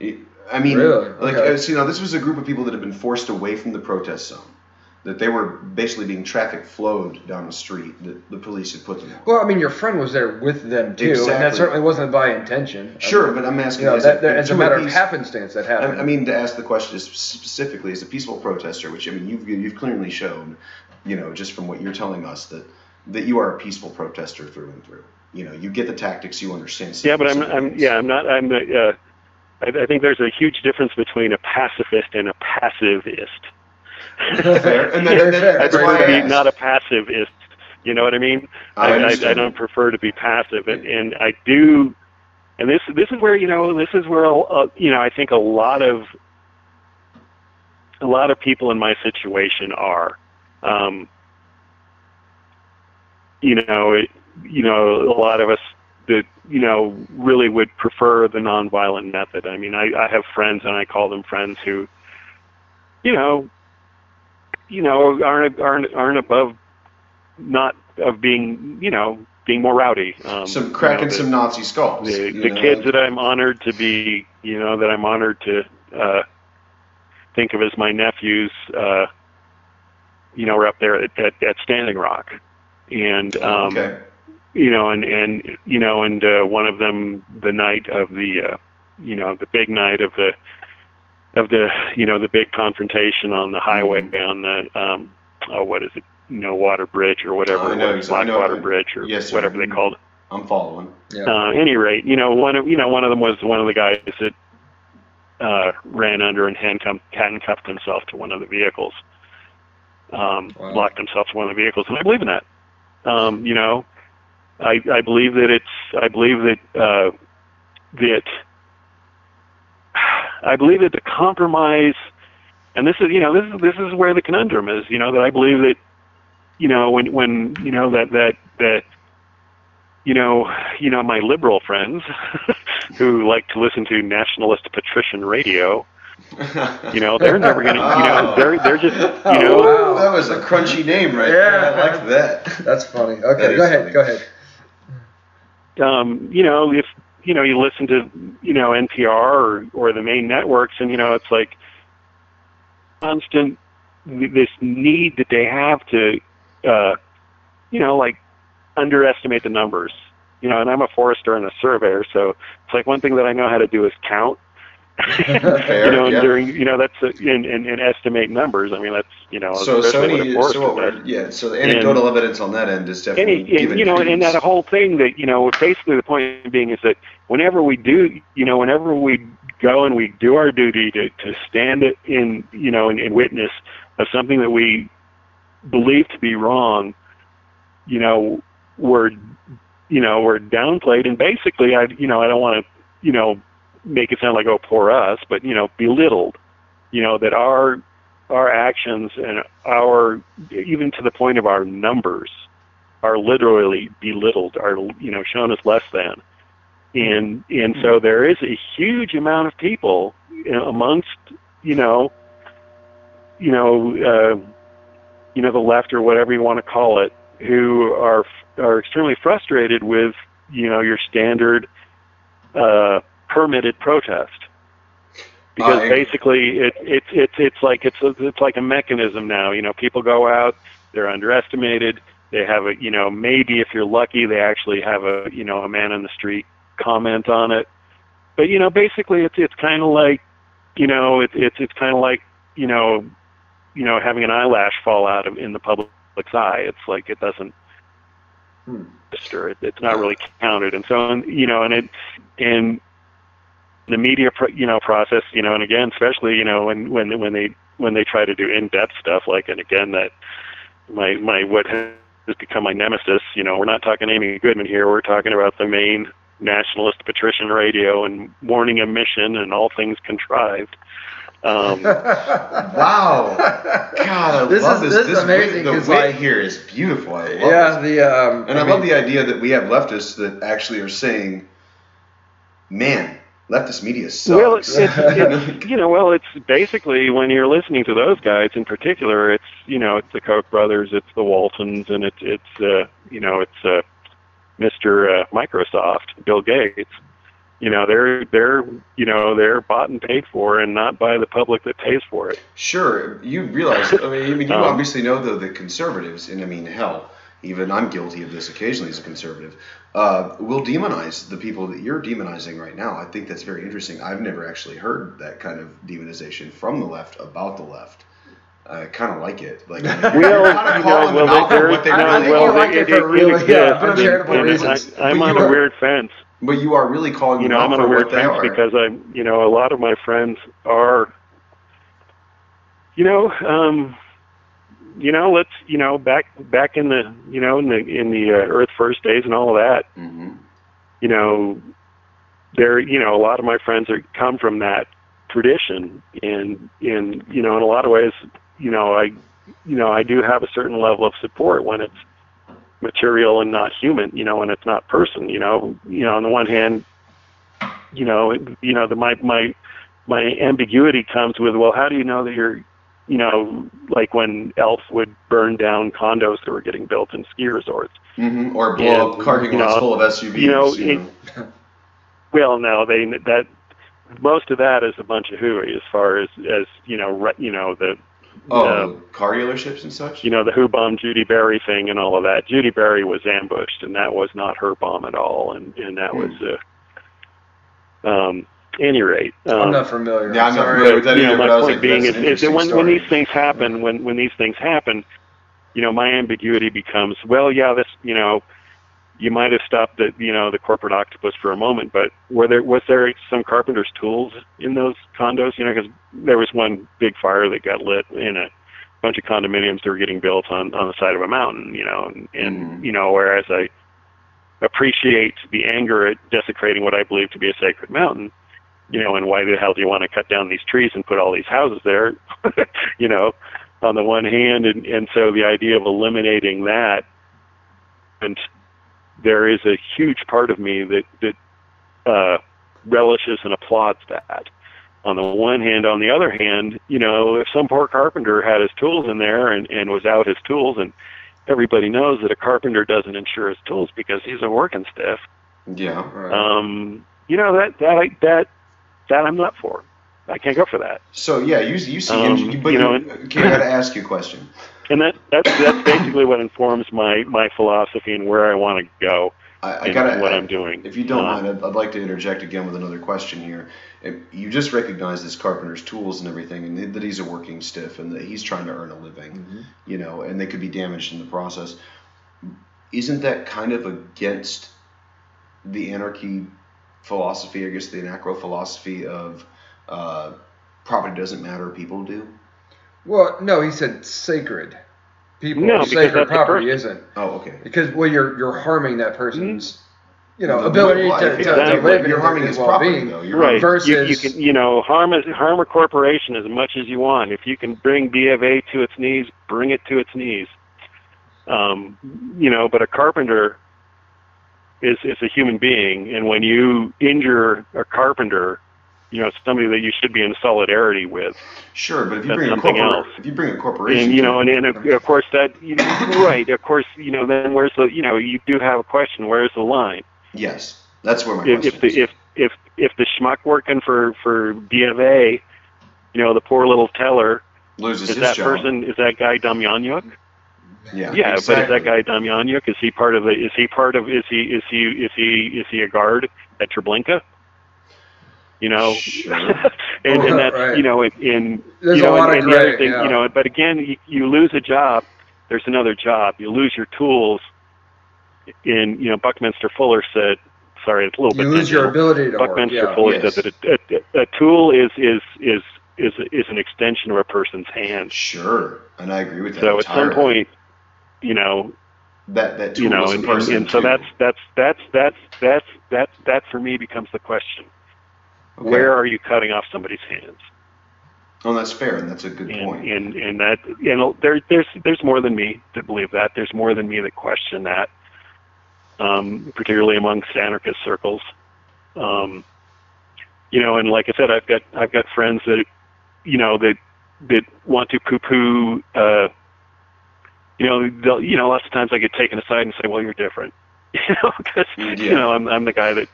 Really? This was a group of people that had been forced away from the protest zone, that they were basically being traffic flowed down the street that the police had put them on. Well, your friend was there with them too, Exactly. and that certainly wasn't by intention. Sure, but I'm asking, as a matter of happenstance that happened. To ask the question specifically as a peaceful protester, which you've clearly shown, just from what you're telling us that you are a peaceful protester through and through. You get the tactics, you understand. Yeah, but I think there's a huge difference between a pacifist and a passivist. Fair. And I prefer to be not a passivist. You know what I mean? I don't prefer to be passive, and I do. And this is where I think a lot of people in my situation are. A lot of us that really would prefer the nonviolent method. I have friends, and I call them friends, who aren't above not of being more rowdy. Some cracking some Nazi skulls. The kids that I'm honored to be, think of as my nephews, are up there at Standing Rock, and and one of them, the night of the big night of the big confrontation on the highway on what is it, water bridge or whatever, Blackwater Bridge or whatever they called it. I'm following. Yeah. At any rate, one of them was one of the guys that ran under and handcuffed himself to one of the vehicles, locked himself to one of the vehicles, and I believe in that. I believe that the compromise, and this is where the conundrum is, that I believe that, when my liberal friends who like to listen to nationalist patrician radio, they're never going to, they're just, Wow, that was a crunchy name right there. I like that. That's funny. Okay, go ahead. If, you listen to, NPR or the main networks, and, it's like constant, this need that they have to, underestimate the numbers, and I'm a forester and a surveyor, so it's like one thing that I know how to do is count. Fair, and estimate numbers. I mean, that's, so the anecdotal evidence on that end is definitely and that whole thing that, basically the point being is that whenever we go and we do our duty to stand in, in witness of something that we believe to be wrong, we're downplayed, and basically I don't want to, make it sound like, oh, poor us, but, belittled, that our actions and even to the point of our numbers are literally belittled, are, shown as less than. And so there is a huge amount of people amongst, the left or whatever you want to call it, who are extremely frustrated with, your standard, permitted protest, because basically it's like a mechanism now. People go out, they're underestimated. They have maybe if you're lucky, they actually have a man on the street comment on it. But basically it's kind of like it's kind of like having an eyelash fall out in the public's eye. It's like it doesn't register. It's not really counted, and so and the media process, and again, especially when they try to do in-depth stuff, like, and again, that my what has become my nemesis, we're not talking Amy Goodman here, we're talking about the main nationalist patrician radio and morning emission and all things contrived. Wow, God, this is amazing. The wit here is beautiful. I love it. I love the idea that we have leftists that actually are saying, man, leftist media sucks. Well, it's basically, when you're listening to those guys in particular, it's it's the Koch brothers, it's the Waltons, and it's Mr. Microsoft, Bill Gates. They're bought and paid for, and not by the public that pays for it. Sure, you realize. You obviously know the conservatives, and hell, even I'm guilty of this occasionally as a conservative, will demonize the people that you're demonizing right now. I think that's very interesting. I've never actually heard that kind of demonization from the left about the left. I kind of like it. Like, I'm on a weird fence. But you are really calling them out for what they are. Because a lot of my friends are, back in the, in the Earth First days and all of that, there, a lot of my friends come from that tradition, and in a lot of ways, I do have a certain level of support when it's material and not human, when it's not person, on the one hand, my ambiguity comes with, well, how do you know that you're, like when Elf would burn down condos that were getting built in ski resorts, or blow up parking lots full of SUVs. Well, no, that most of that is a bunch of hooey as far as the car dealerships and such. The who bombed Judy Berry thing and all of that. Judy Berry was ambushed, and that was not her bomb at all, and that was any rate. I'm not familiar. I'm not familiar with that either. My point being is that when these things happen, when these things happen, my ambiguity becomes, well, yeah, this, you might have stopped the corporate octopus for a moment, but was there some carpenter's tools in those condos? Because there was one big fire that got lit in a bunch of condominiums that were getting built on the side of a mountain, and whereas I appreciate the anger at desecrating what I believe to be a sacred mountain, and why the hell do you want to cut down these trees and put all these houses there, on the one hand, and so the idea of eliminating that, and there is a huge part of me that relishes and applauds that. On the one hand, on the other hand, if some poor carpenter had his tools in there and was out his tools, and everybody knows that a carpenter doesn't insure his tools because he's a working stiff. Yeah. Right. That I'm not for. I can't go for that. So yeah, you see, but okay, I got to ask you a question. And that's basically what informs my philosophy and where I want to go. What I'm doing. If you don't mind, I'd like to interject again with another question here. You just recognize this carpenter's tools and everything, and that he's a working stiff, and that he's trying to earn a living, and they could be damaged in the process. Isn't that kind of against the anarchy philosophy, I guess the anarcho philosophy of property doesn't matter, people do? Well, no, he said sacred. People, no, sacred property isn't. Oh, okay. Because you're harming that person's ability to live. You're harming his property, though. Right. Versus you can harm a corporation as much as you want. If you can bring B of A to its knees, bring it to its knees. But a carpenter is a human being, and when you injure a carpenter, it's somebody that you should be in solidarity with. Sure, but if you bring a corporation, and of course that, right, of course, then where's the, you do have a question, where's the line? Yes, that's where my question is. If the schmuck working for B of A, the poor little teller, loses his job. Is that guy Damjaniuk? Yeah, exactly. But is that guy Damjaniuk? Is he a guard at Treblinka? Sure. and that's, right. There's a lot of the other thing, yeah. But again, you lose a job, there's another job. You lose your tools. Buckminster Fuller said, sorry, it's a little bit. You lose your ability to Buckminster work. Fuller said that a tool is an extension of a person's hand. Sure, and I agree with that. So entirely. At some point, that tool is a person and so too. that for me becomes the question. Okay. Where are you cutting off somebody's hands? Oh, that's fair, and that's a good point. And that there's more than me that believe that. There's more than me that question that, particularly amongst anarchist circles. And like I said, I've got friends that that want to poo-poo. Lots of times I get taken aside and say, "Well, you're different," because I'm the guy that.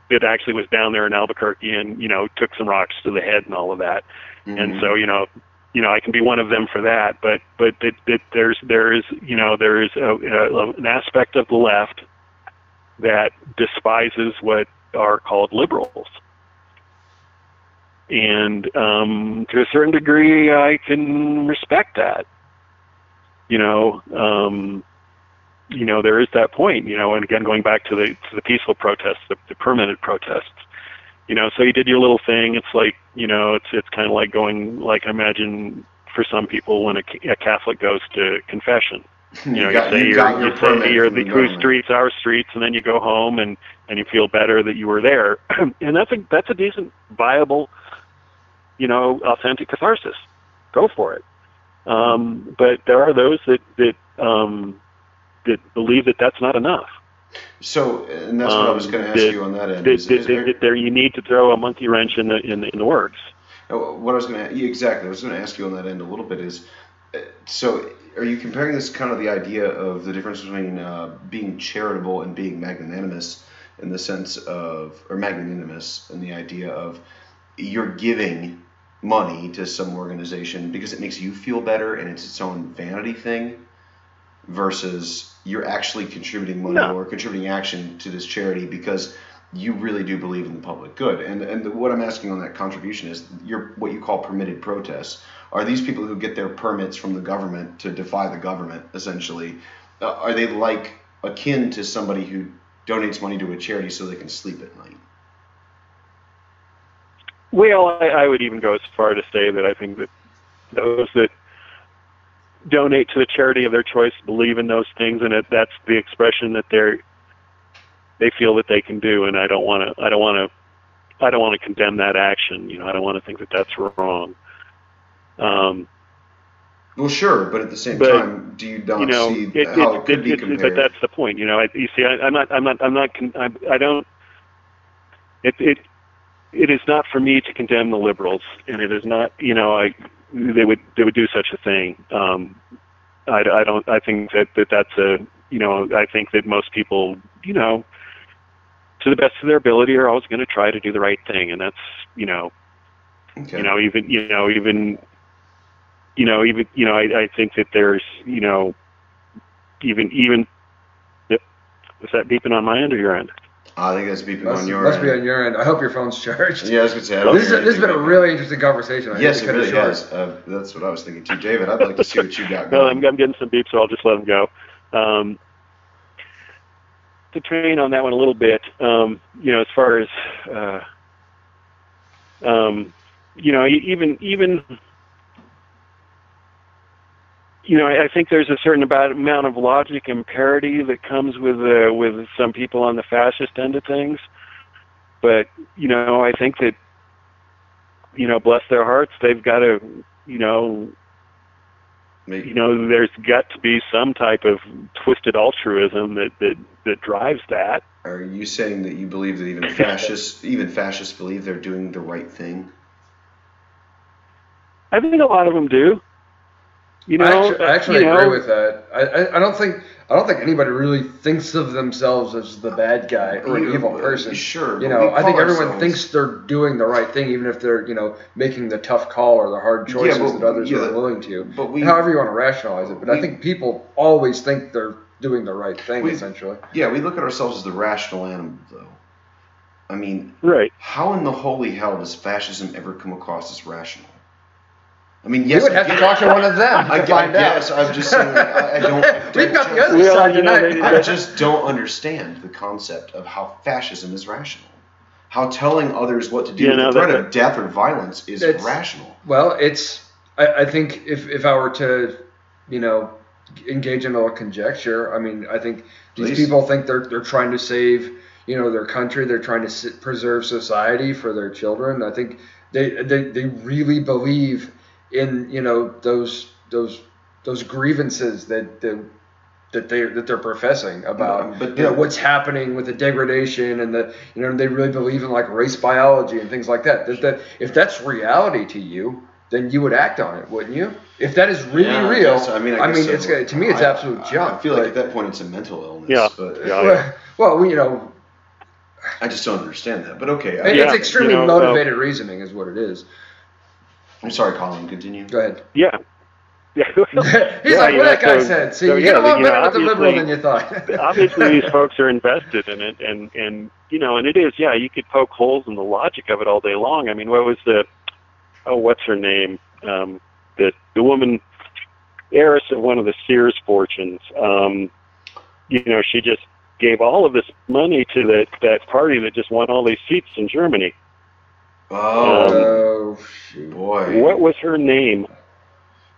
That actually was down there in Albuquerque and, took some rocks to the head and all of that. Mm-hmm. And so, I can be one of them for that, but there is an aspect of the left that despises what are called liberals. And, to a certain degree, I can respect that, there is that point, and again, going back to the peaceful protests, the permanent protests, so you did your little thing. It's like, it's kind of like going, like, I imagine for some people when a Catholic goes to confession, you say whose streets, our streets, and then you go home and you feel better that you were there. And that's a decent, viable, authentic catharsis. Go for it. But there are those that believe that that's not enough. So, and that's what I was going to ask you on that end. You need to throw a monkey wrench in the works. What I was going to exactly, I was going to ask you on that end a little bit is, so are you comparing this kind of the idea of the difference between being charitable and being magnanimous in the sense of, or magnanimous in the idea of you're giving money to some organization because it makes you feel better and it's its own vanity thing? Versus you're actually contributing money or contributing action to this charity because you really do believe in the public good. And what I'm asking on that contribution is what you call permitted protests. are these people who get their permits from the government to defy the government, essentially, are they like akin to somebody who donates money to a charity so they can sleep at night? Well, I would even go as far to say that I think that those that donate to the charity of their choice believe in those things, and that's the expression that they feel that they can do. And I don't want to condemn that action. I don't want to think that that's wrong. Well, sure, but at the same time, do you not see how it could be compared? But that's the point. You see, I don't. It is not for me to condemn the liberals, and it is not. They would do such a thing. I don't. I think that's a. I think that most people, to the best of their ability, are always going to try to do the right thing, and that's, Okay. I think that there's, even. Was that beeping on my end or your end? I think that's beeping on your end. Must be on your end. I hope your phone's charged. Yeah, I was going to say. This has been a really interesting conversation. Yes, it really has. That's what I was thinking too. David, I'd like to see what you got going. Well, I'm getting some beeps, so I'll just let them go. To train on that one a little bit, as far as, I think there's a certain amount of logic and parity that comes with some people on the fascist end of things. But, I think that, bless their hearts, they've got to, there's got to be some type of twisted altruism that drives that. Are you saying that you believe that even fascists believe they're doing the right thing? I think a lot of them do. I actually agree with that. I don't think anybody really thinks of themselves as the bad guy or an evil person. Sure. I think everyone thinks they're doing the right thing, even if they're, making the tough call or the hard choices that others are willing to. However you want to rationalize it. But I think people always think they're doing the right thing, essentially. Yeah, we look at ourselves as the rational animal, though. I mean, right. How in the holy hell does fascism ever come across as rational? I mean, yes, you would have to talk to one of them to find out. I'm just saying, I don't. We've got the other side tonight. I just don't understand the concept of how fascism is rational. How telling others what to do with the threat of death or violence is rational. Well, I think if I were to, engage in a conjecture, I think these people think they're trying to save, their country. They're trying to preserve society for their children. I think they really believe in those grievances that they're professing about what's happening with the degradation and they really believe in like race biology and things like that. If that's reality to you, then you would act on it, wouldn't you? If that is really real, I mean, it's to me it's absolute junk. I feel like at that point it's a mental illness. Yeah. But, well, I just don't understand that. But okay, it's extremely motivated reasoning, is what it is. I'm sorry, Colin. Continue. Go ahead. Yeah. He's like, what that guy said. See, you get a lot better with the liberal than you thought. Obviously, these folks are invested in it, and it is. Yeah, you could poke holes in the logic of it all day long. I mean, what was what's her name? The woman, heiress of one of the Sears fortunes. She just gave all of this money to that party that just won all these seats in Germany. Oh, boy. What was her name?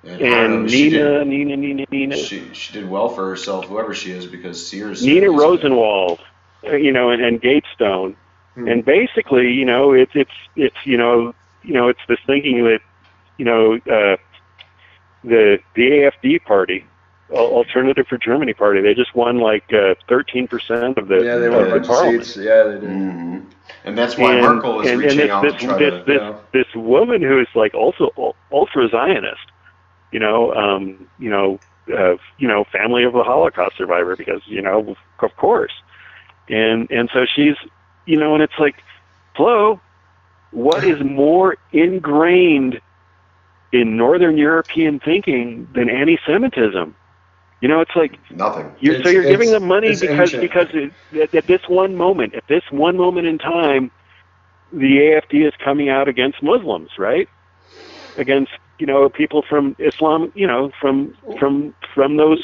And Nina. She did well for herself, whoever she is, because Sears. Nina Rosenwald, and Gatestone, and basically, it's this thinking that, the AFD party, Alternative for Germany party, they just won like 13% of the they won a bunch of seats. Yeah, they did. Mm-hmm. And that's why Merkel is reaching out to try to. This woman who is like also ultra Zionist, family of the Holocaust survivor, because of course, and so she's and it's like, Flo, what is more ingrained in Northern European thinking than anti-Semitism? It's like nothing. You're giving them money because at this one moment in time, the AFD is coming out against Muslims, right? Against people from Islam, from those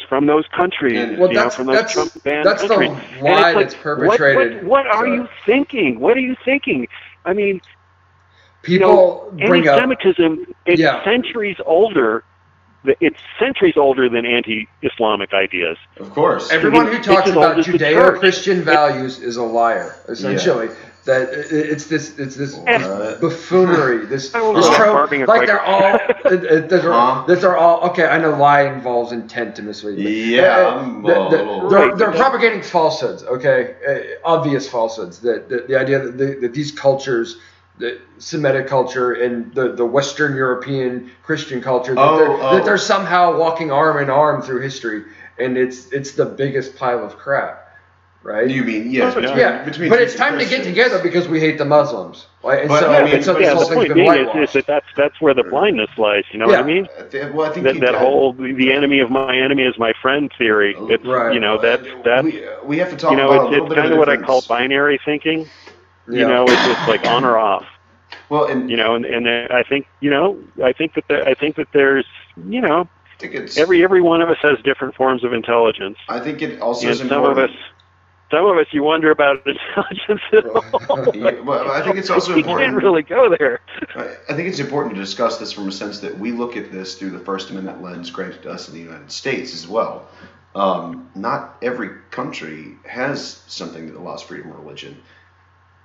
countries, from those Trump banned countries. The lie that's perpetrated. What are you thinking? What are you thinking? I mean, people bring up anti-Semitism. It's centuries older. It's centuries older than anti-Islamic ideas. Of course. Everyone who talks about Judeo-Christian values is a liar, essentially. Yeah. That it's this buffoonery, this trope, like they're all okay. I know lie involves intent to mislead. They're propagating falsehoods. Okay, obvious falsehoods. The idea that these cultures, the Semitic culture and the Western European Christian culture, that they're somehow walking arm in arm through history, and it's the biggest pile of crap. Right? You mean yes? Between but it's time to get together because we hate the Muslims. Right? And the point being is that's where the blindness lies. You know what I mean? Well, I think that whole the enemy of my enemy is my friend theory. It's we have to talk about it's kind of what I call binary thinking. It's just like on or off. Well, and I think that there's every one of us has different forms of intelligence. I think it also is important. Some of us, you wonder about intelligence at all. Well, I think it's also important. You can't really go there. I think it's important to discuss this from a sense that we look at this through the First Amendment lens granted to us in the United States as well. Not every country has something that allows freedom of religion.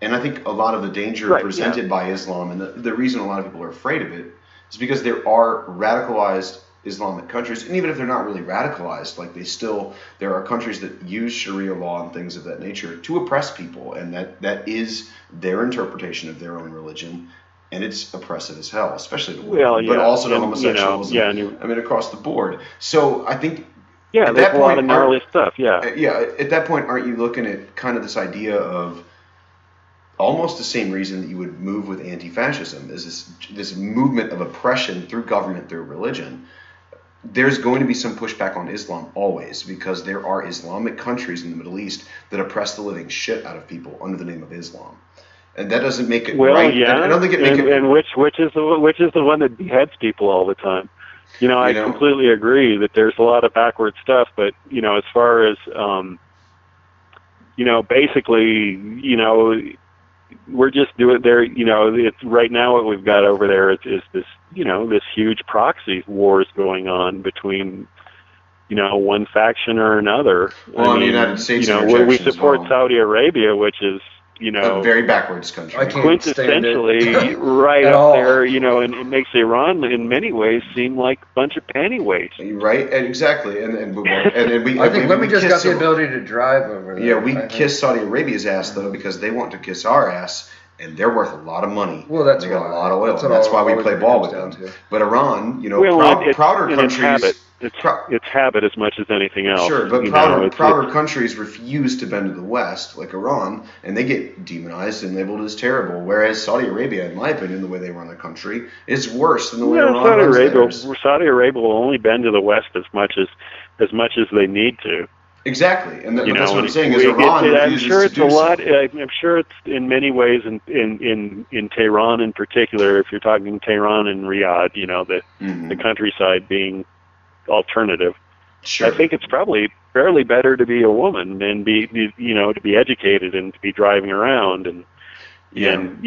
And I think a lot of the danger presented by Islam, and the reason a lot of people are afraid of it, is because there are radicalized Islamic countries, and even if they're not really radicalized, like there are countries that use Sharia law and things of that nature to oppress people, and that is their interpretation of their own religion, and it's oppressive as hell, especially to women, but also to homosexuals. Across the board. So I think at that point, a lot of gnarly stuff. At that point, aren't you looking at kind of this idea of almost the same reason that you would move with anti-fascism is this movement of oppression through government, through religion. There's going to be some pushback on Islam always, because there are Islamic countries in the Middle East that oppress the living shit out of people under the name of Islam, and that doesn't make it right. Yeah, I don't think it makes it. And which is the one that beheads people all the time? I completely agree that there's a lot of backward stuff, but as far as basically, we're just doing there. It's right now what we've got over there is this, this huge proxy wars going on between, one faction or another. Well, in the United States, we support Saudi Arabia, which is, a very backwards country. Quintessentially right up there, and it makes Iran in many ways seem like a bunch of pantyweights. Right, and exactly, and we. I think we just got the ability to drive over there. Yeah, we kiss Saudi Arabia's ass though, because they want to kiss our ass, and they're worth a lot of money. Well, they got a lot of oil. That's why we play ball with them. But Iran, prouder countries. It's habit as much as anything else. Sure, but prouder countries refuse to bend to the West, like Iran, and they get demonized and labeled as terrible. Whereas Saudi Arabia, in my opinion, the way they run their country, is worse than the way Iran runs theirs. Saudi Arabia will only bend to the West as much as they need to. Exactly, and that's what I'm saying. Is Iran refuses to do so. I'm sure it's in many ways in Tehran in particular. If you're talking Tehran and Riyadh, the countryside being alternative. Sure. I think it's probably fairly better to be a woman and to be educated and to be driving around and sure. But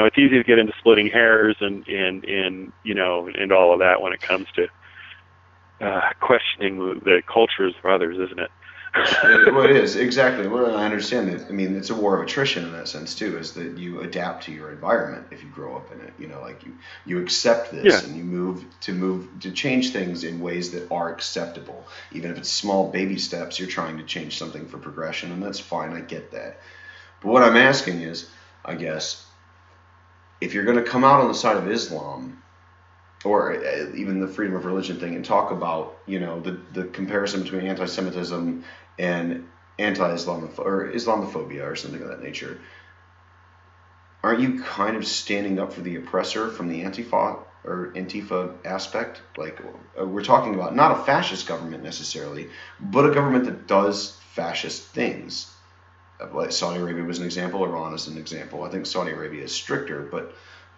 it's easy to get into splitting hairs and all of that when it comes to questioning the cultures of others, isn't it? Well, it is, exactly. Well, I understand that. I mean, it's a war of attrition in that sense too, is that you adapt to your environment if you grow up in it. You accept this and you move to change things in ways that are acceptable. Even if it's small baby steps, you're trying to change something for progression, and that's fine. I get that. But what I'm asking is, I guess, if you're going to come out on the side of Islam, or even the freedom of religion thing, and talk about, the comparison between anti-Semitism and Islamophobia or something of that nature, aren't you kind of standing up for the oppressor from the Antifa aspect? Like, we're talking about not a fascist government necessarily, but a government that does fascist things. Saudi Arabia was an example. Iran is an example. I think Saudi Arabia is stricter, but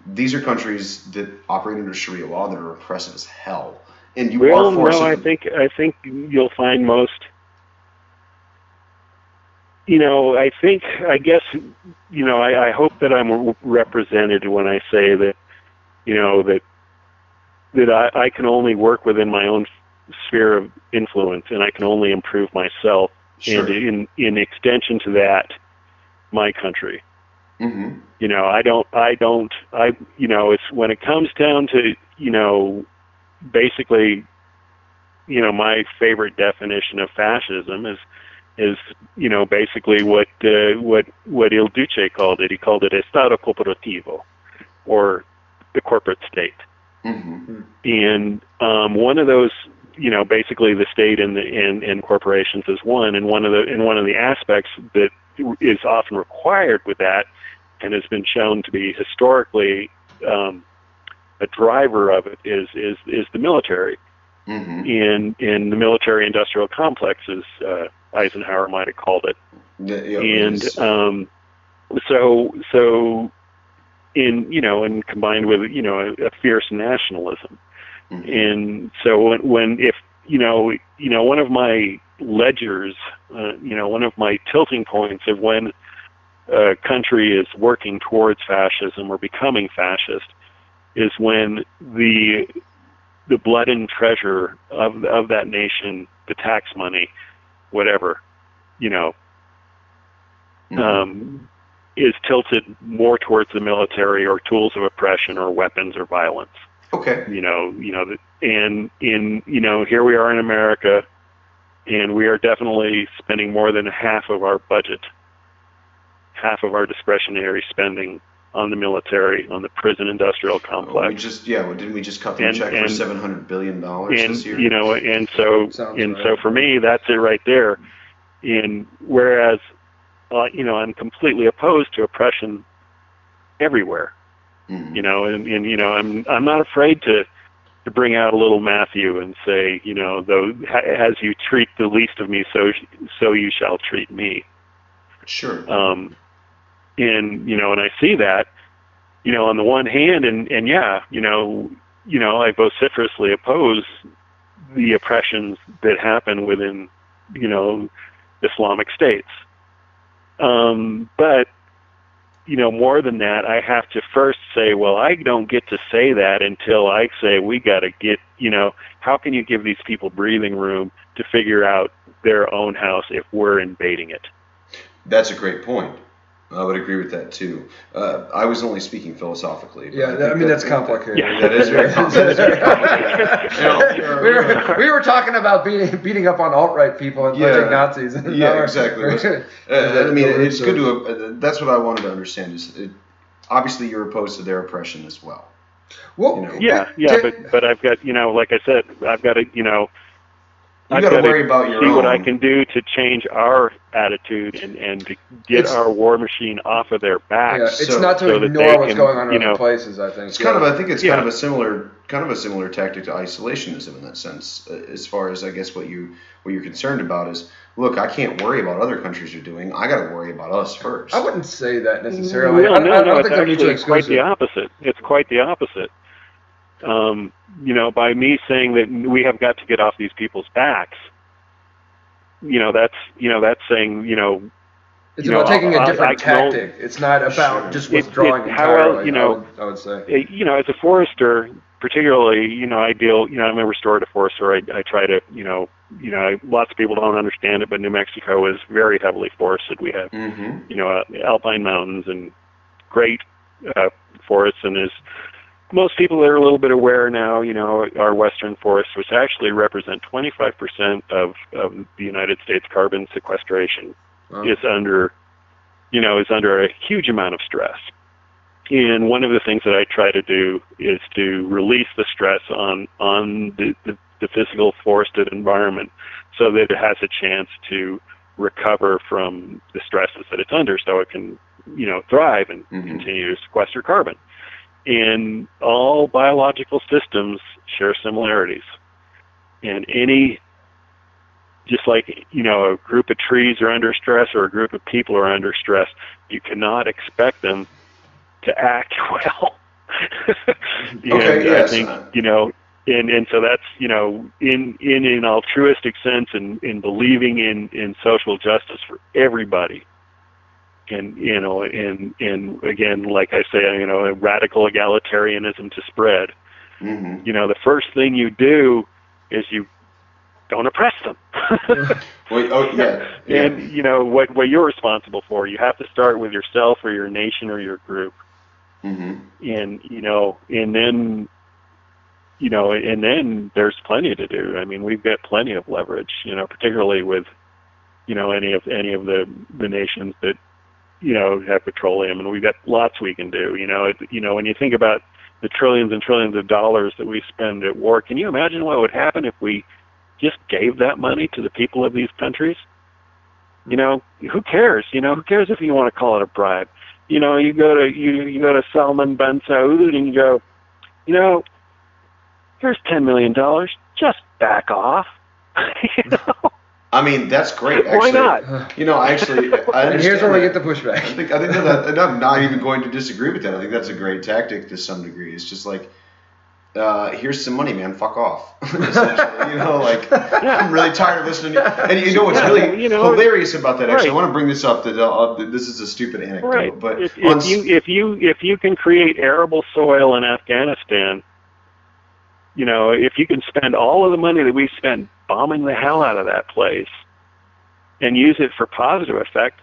these are countries that operate under Sharia law that are oppressive as hell. And you are forced. No, I think you'll find most. I guess, I hope that I'm represented when I say that, that I can only work witin my own sphere of influence, and I can only improve myself. Sure. And in extension to that, my country. Mm-hmm. It's when it comes down to, basically, my favorite definition of fascism is basically what Il Duce called it. He called it Estado Cooperativo, or the corporate state. Mm-hmm. And one of those, basically the state and corporations is one, and one of the aspects that is often required with that, and has been shown to be historically a driver of it, is the military. Mm-hmm. In the military-industrial complex, as Eisenhower might have called it. And combined with a fierce nationalism. Mm-hmm. And so if one of my ledgers, one of my tilting points of when a country is working towards fascism or becoming fascist is when the blood and treasure of that nation, the tax money, whatever, is tilted more towards the military or tools of oppression or weapons or violence. Okay. And here we are in America, and we are definitely spending more than half of our budget, half of our discretionary spending on the military, on the prison industrial complex. Didn't we just cut them a check for $700 billion this year? So for me, that's it right there. And whereas, I'm completely opposed to oppression everywhere. Mm-hmm. I'm not afraid to bring out a little Matthew and say, though, as you treat the least of me, so you shall treat me. Sure. And I see that, on the one hand, I vociferously oppose the oppressions that happen within, Islamic states. But, more than that, I have to first say, well, I don't get to say that until I say we got to get, how can you give these people breathing room to figure out their own house if we're invading it? That's a great point. I would agree with that too. I was only speaking philosophically. Yeah, that's complicated. Yeah, that is very complicated. We were talking about beating up on alt-right people and punching Nazis. Yeah, exactly. It's good to. That's what I wanted to understand. Obviously, you're opposed to their oppression as well. Well, but I've got, like I said, I've got to, you got to worry about your see own. What I can do to change our attitude and to get our war machine off of their backs. Yeah, it's not to ignore what's going on in other places. I think it's kind of. I think it's kind of a similar tactic to isolationism in that sense. As far as I guess what you're concerned about is, look, I can't worry about what other countries are doing. I got to worry about us first. I wouldn't say that necessarily. No, I don't think it's actually quite the opposite. It's quite the opposite. By me saying that we have got to get off these people's backs, that's saying, it's about taking a different tactic. It's not about just withdrawing entirely. I would say. As a forester, particularly, I'm a restorative forester. I try to, lots of people don't understand it, but New Mexico is very heavily forested. We have, alpine mountains and great forests, and as most people are a little bit aware now, our western forests, which actually represent 25% of the United States carbon sequestration, is under a huge amount of stress. And one of the things that I try to do is to release the stress on the physical forested environment so that it has a chance to recover from the stresses that it's under, so it can, thrive and continue to sequester carbon. And all biological systems share similarities. And any just like, you know, a group of trees are under stress or a group of people are under stress, you cannot expect them to act well. I think, you know, and so that's, you know, in an altruistic sense and in believing in social justice for everybody. And, you know, and again, like I say, you know, a radical egalitarianism to spread. You know, the first thing you do is you don't oppress them. And, you know, what you're responsible for, you have to start with yourself or your nation or your group. And, you know, and then there's plenty to do. I mean, we've got plenty of leverage, you know, particularly with, you know, any of the nations that, you know, have petroleum, and we've got lots we can do. You know, when you think about the trillions and trillions of dollars that we spend at war, can you imagine what would happen if we just gave that money to the people of these countries? You know, who cares? You know, who cares if you want to call it a bribe? You know, you go to Salman bin Saud and you go, you know, here's $10 million. Just back off. You know? I mean, that's great. Actually, why not? You know, I understand. And here's where we get the pushback. I think that, and I'm not even going to disagree with that. I think that's a great tactic to some degree. It's just like, here's some money, man. Fuck off. Essentially, you know, like, I'm really tired of listening to you. And you know what's really hilarious about that? Actually, I want to bring this up. That this is a stupid anecdote, but if you can create arable soil in Afghanistan, you know, if you can spend all of the money that we spent bombing the hell out of that place and use it for positive effect,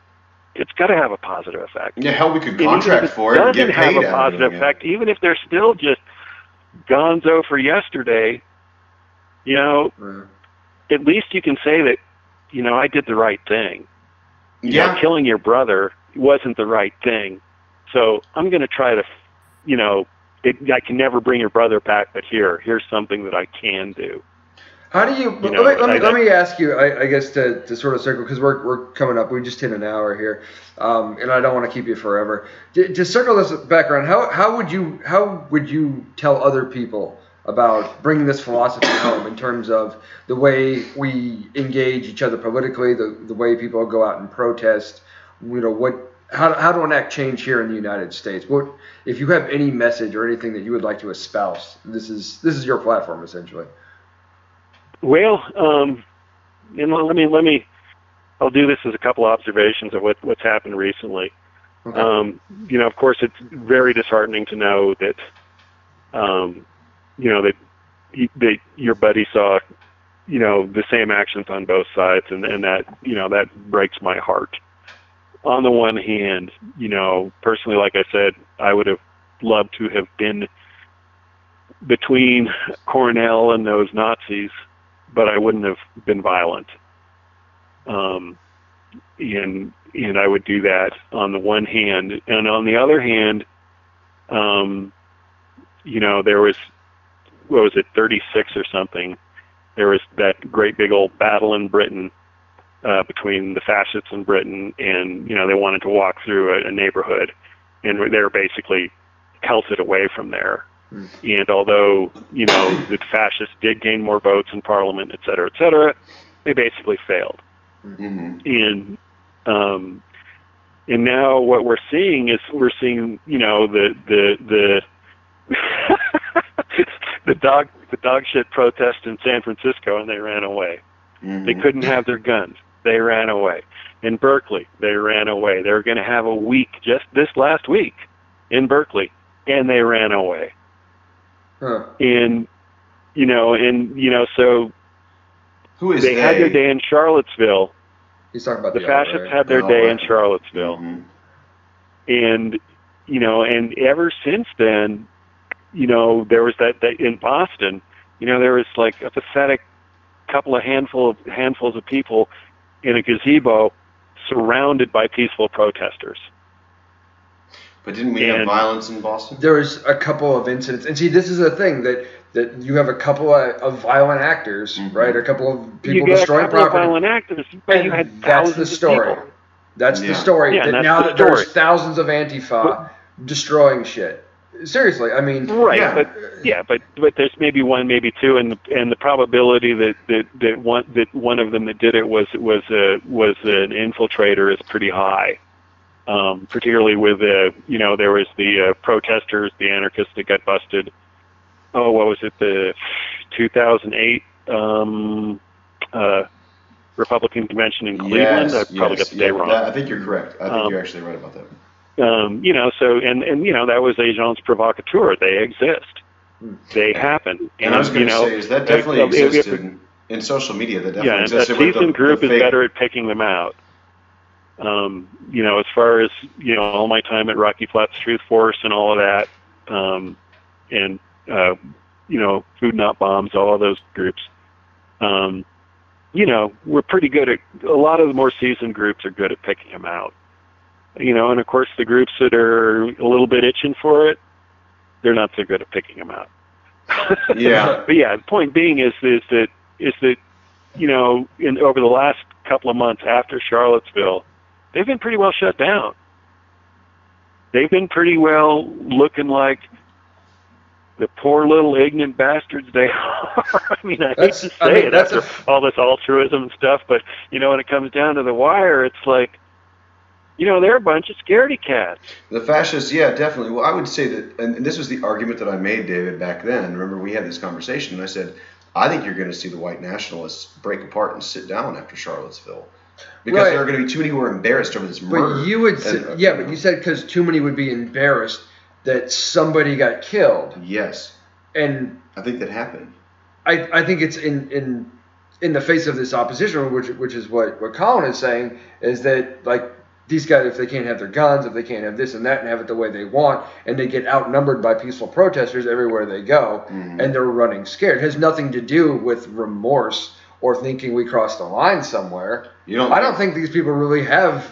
it's got to have a positive effect. Yeah, hell, we could contract for it and get paid. Doesn't have a positive effect, even if they're still just gonzo for yesterday. You know, at least you can say that, you know, I did the right thing. You know, killing your brother wasn't the right thing, so I'm going to try to, you know, I can never bring your brother back, but here's something that I can do. How do you? Let me ask you. I guess to sort of circle, because we're coming up. We just hit an hour here, and I don't want to keep you forever. To circle this back around, how would you tell other people about bringing this philosophy home in terms of the way we engage each other politically, the way people go out and protest? You know, how to enact change here in the United States? What, if you have any message or anything that you would like to espouse? This is your platform, essentially. Well, let me. I'll do this as a couple observations of what's happened recently. Okay. You know, of course, it's very disheartening to know that, you know, that your buddy saw, you know, the same actions on both sides, and that, you know, that breaks my heart. On the one hand, you know, personally, like I said, I would have loved to have been between Cornell and those Nazis, but I wouldn't have been violent. And I would do that on the one hand. And on the other hand, you know, there was, 36 or something, there was that great big old battle in Britain between the fascists in Britain, and, you know, they wanted to walk through a neighborhood, and they were basically pelted away from there. And although, you know, the fascists did gain more votes in Parliament, et cetera, they basically failed. And now what we're seeing, you know, the the dog shit protest in San Francisco, and they ran away. They couldn't have their guns. They ran away. In Berkeley, they ran away. They were going to have a week just this last week in Berkeley, and they ran away. And you know, so who is they had their day in Charlottesville. He's talking about the fascists had their day in Charlottesville. And, you know, and ever since then, you know, there was that in Boston, you know, there was like a pathetic couple of handfuls of people in a gazebo surrounded by peaceful protesters. But didn't we have violence in Boston? There was a couple of incidents. And see, this is the thing, that you have a couple of violent actors, right? A couple of people destroying property. You got a couple of violent actors, but you had thousands of people. That's the story. Yeah, now that there's thousands of Antifa destroying shit. Seriously, I mean, right? But there's maybe one, maybe two, and the probability that one of them that did it was an infiltrator is pretty high. Particularly with there was the protesters, the anarchists that got busted. Oh, what was it? The 2008 Republican convention in Cleveland. Yes, I probably got the day wrong. I think you're correct. I think you're actually right about that. So that was agents provocateurs. They exist. They happen. And I was going to say, is that definitely exists in social media? That definitely exists. A seasoned group is better at picking them out. As far as all my time at Rocky Flats Truth Force and all of that, and Food Not Bombs, all of those groups. We're pretty good at, a lot of the more seasoned groups are good at picking them out. And of course the groups that are a little bit itching for it, they're not so good at picking them out. Yeah. But yeah, the point being is that over the last couple of months after Charlottesville, they've been pretty well shut down. They've been pretty well looking like the poor little ignorant bastards they are. I mean, I hate to say it after all this altruism stuff, but, when it comes down to the wire, it's like, they're a bunch of scaredy cats. The fascists, yeah, definitely. Well, I would say that, and this was the argument that I made, David, back then. Remember, we had this conversation, and I said, I think you're going to see the white nationalists break apart and sit down after Charlottesville. Because there are going to be too many who are embarrassed over this murder. But you would say, but you said because too many would be embarrassed that somebody got killed. Yes. And I think that happened. I think it's in the face of this opposition, which is what Colin is saying, is that, like, these guys, if they can't have their guns, if they can't have this and that and have it the way they want, and they get outnumbered by peaceful protesters everywhere they go, and they're running scared. It has nothing to do with remorse or thinking we crossed the line somewhere. I don't think these people really have,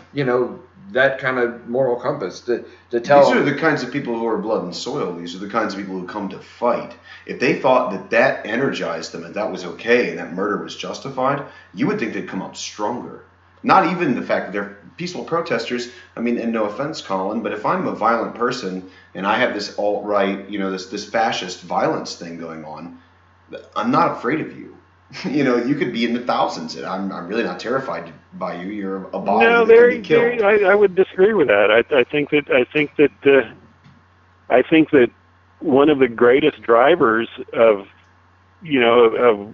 that kind of moral compass to tell. These are the kinds of people who are blood and soil. These are the kinds of people who come to fight. If they thought that energized them and that was okay and that murder was justified, you would think they'd come out stronger. Not even the fact that they're peaceful protesters. I mean, and no offense, Colin, but if I'm a violent person and I have this alt-right, this fascist violence thing going on, I'm not afraid of you. You could be in the thousands, and I'm really not terrified by you. You're a body that can be killed. I would disagree with that. I think that one of the greatest drivers of the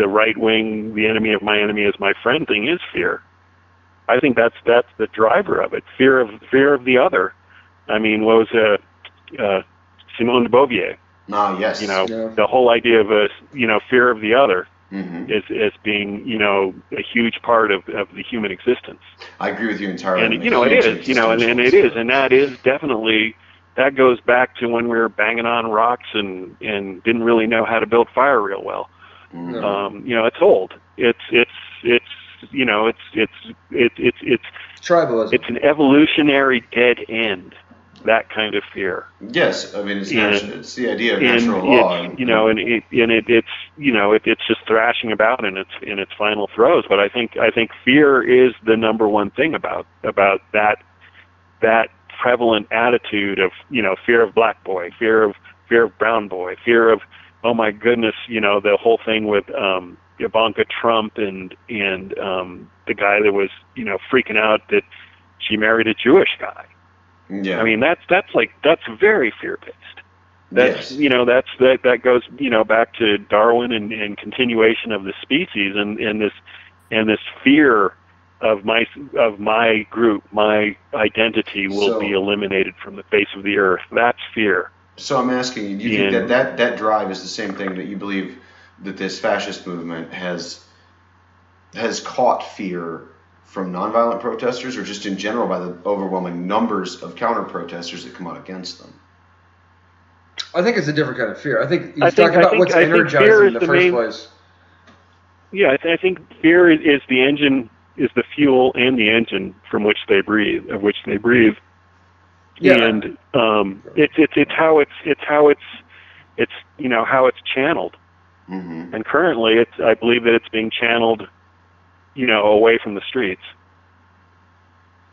right wing, the enemy of my enemy is my friend thing is fear. I think that's the driver of it. Fear of the other. I mean, what was Simone de Beauvoir? Ah, yes. The whole idea of fear of the other is being a huge part of the human existence. I agree with you entirely. And it is, and it is, and that is definitely, that goes back to when we were banging on rocks and didn't really know how to build fire real well. It's old. It's tribalism. It's an evolutionary dead end. That kind of fear. Yes, I mean it's the idea of natural law. It's just thrashing about in its final throes. But I think fear is the number one thing about that prevalent attitude of fear of black boy, fear of brown boy, fear of, oh my goodness, the whole thing with Ivanka Trump and the guy that was freaking out that she married a Jewish guy. Yeah. I mean that's very fear-based. That's that goes back to Darwin and continuation of the species and this fear of my group, my identity will be eliminated from the face of the earth. That's fear. So I'm asking you, do you think that drive is the same thing that you believe that this fascist movement has caught fear from nonviolent protesters, or just in general by the overwhelming numbers of counter-protesters that come out against them? I think it's a different kind of fear. I think talking about what's energizing in the first place. Yeah, I think fear is the engine, is the fuel and the engine from which they breathe, of which they breathe. Yeah. And it's how it's channeled. Mm-hmm. And currently, I believe that it's being channeled away from the streets.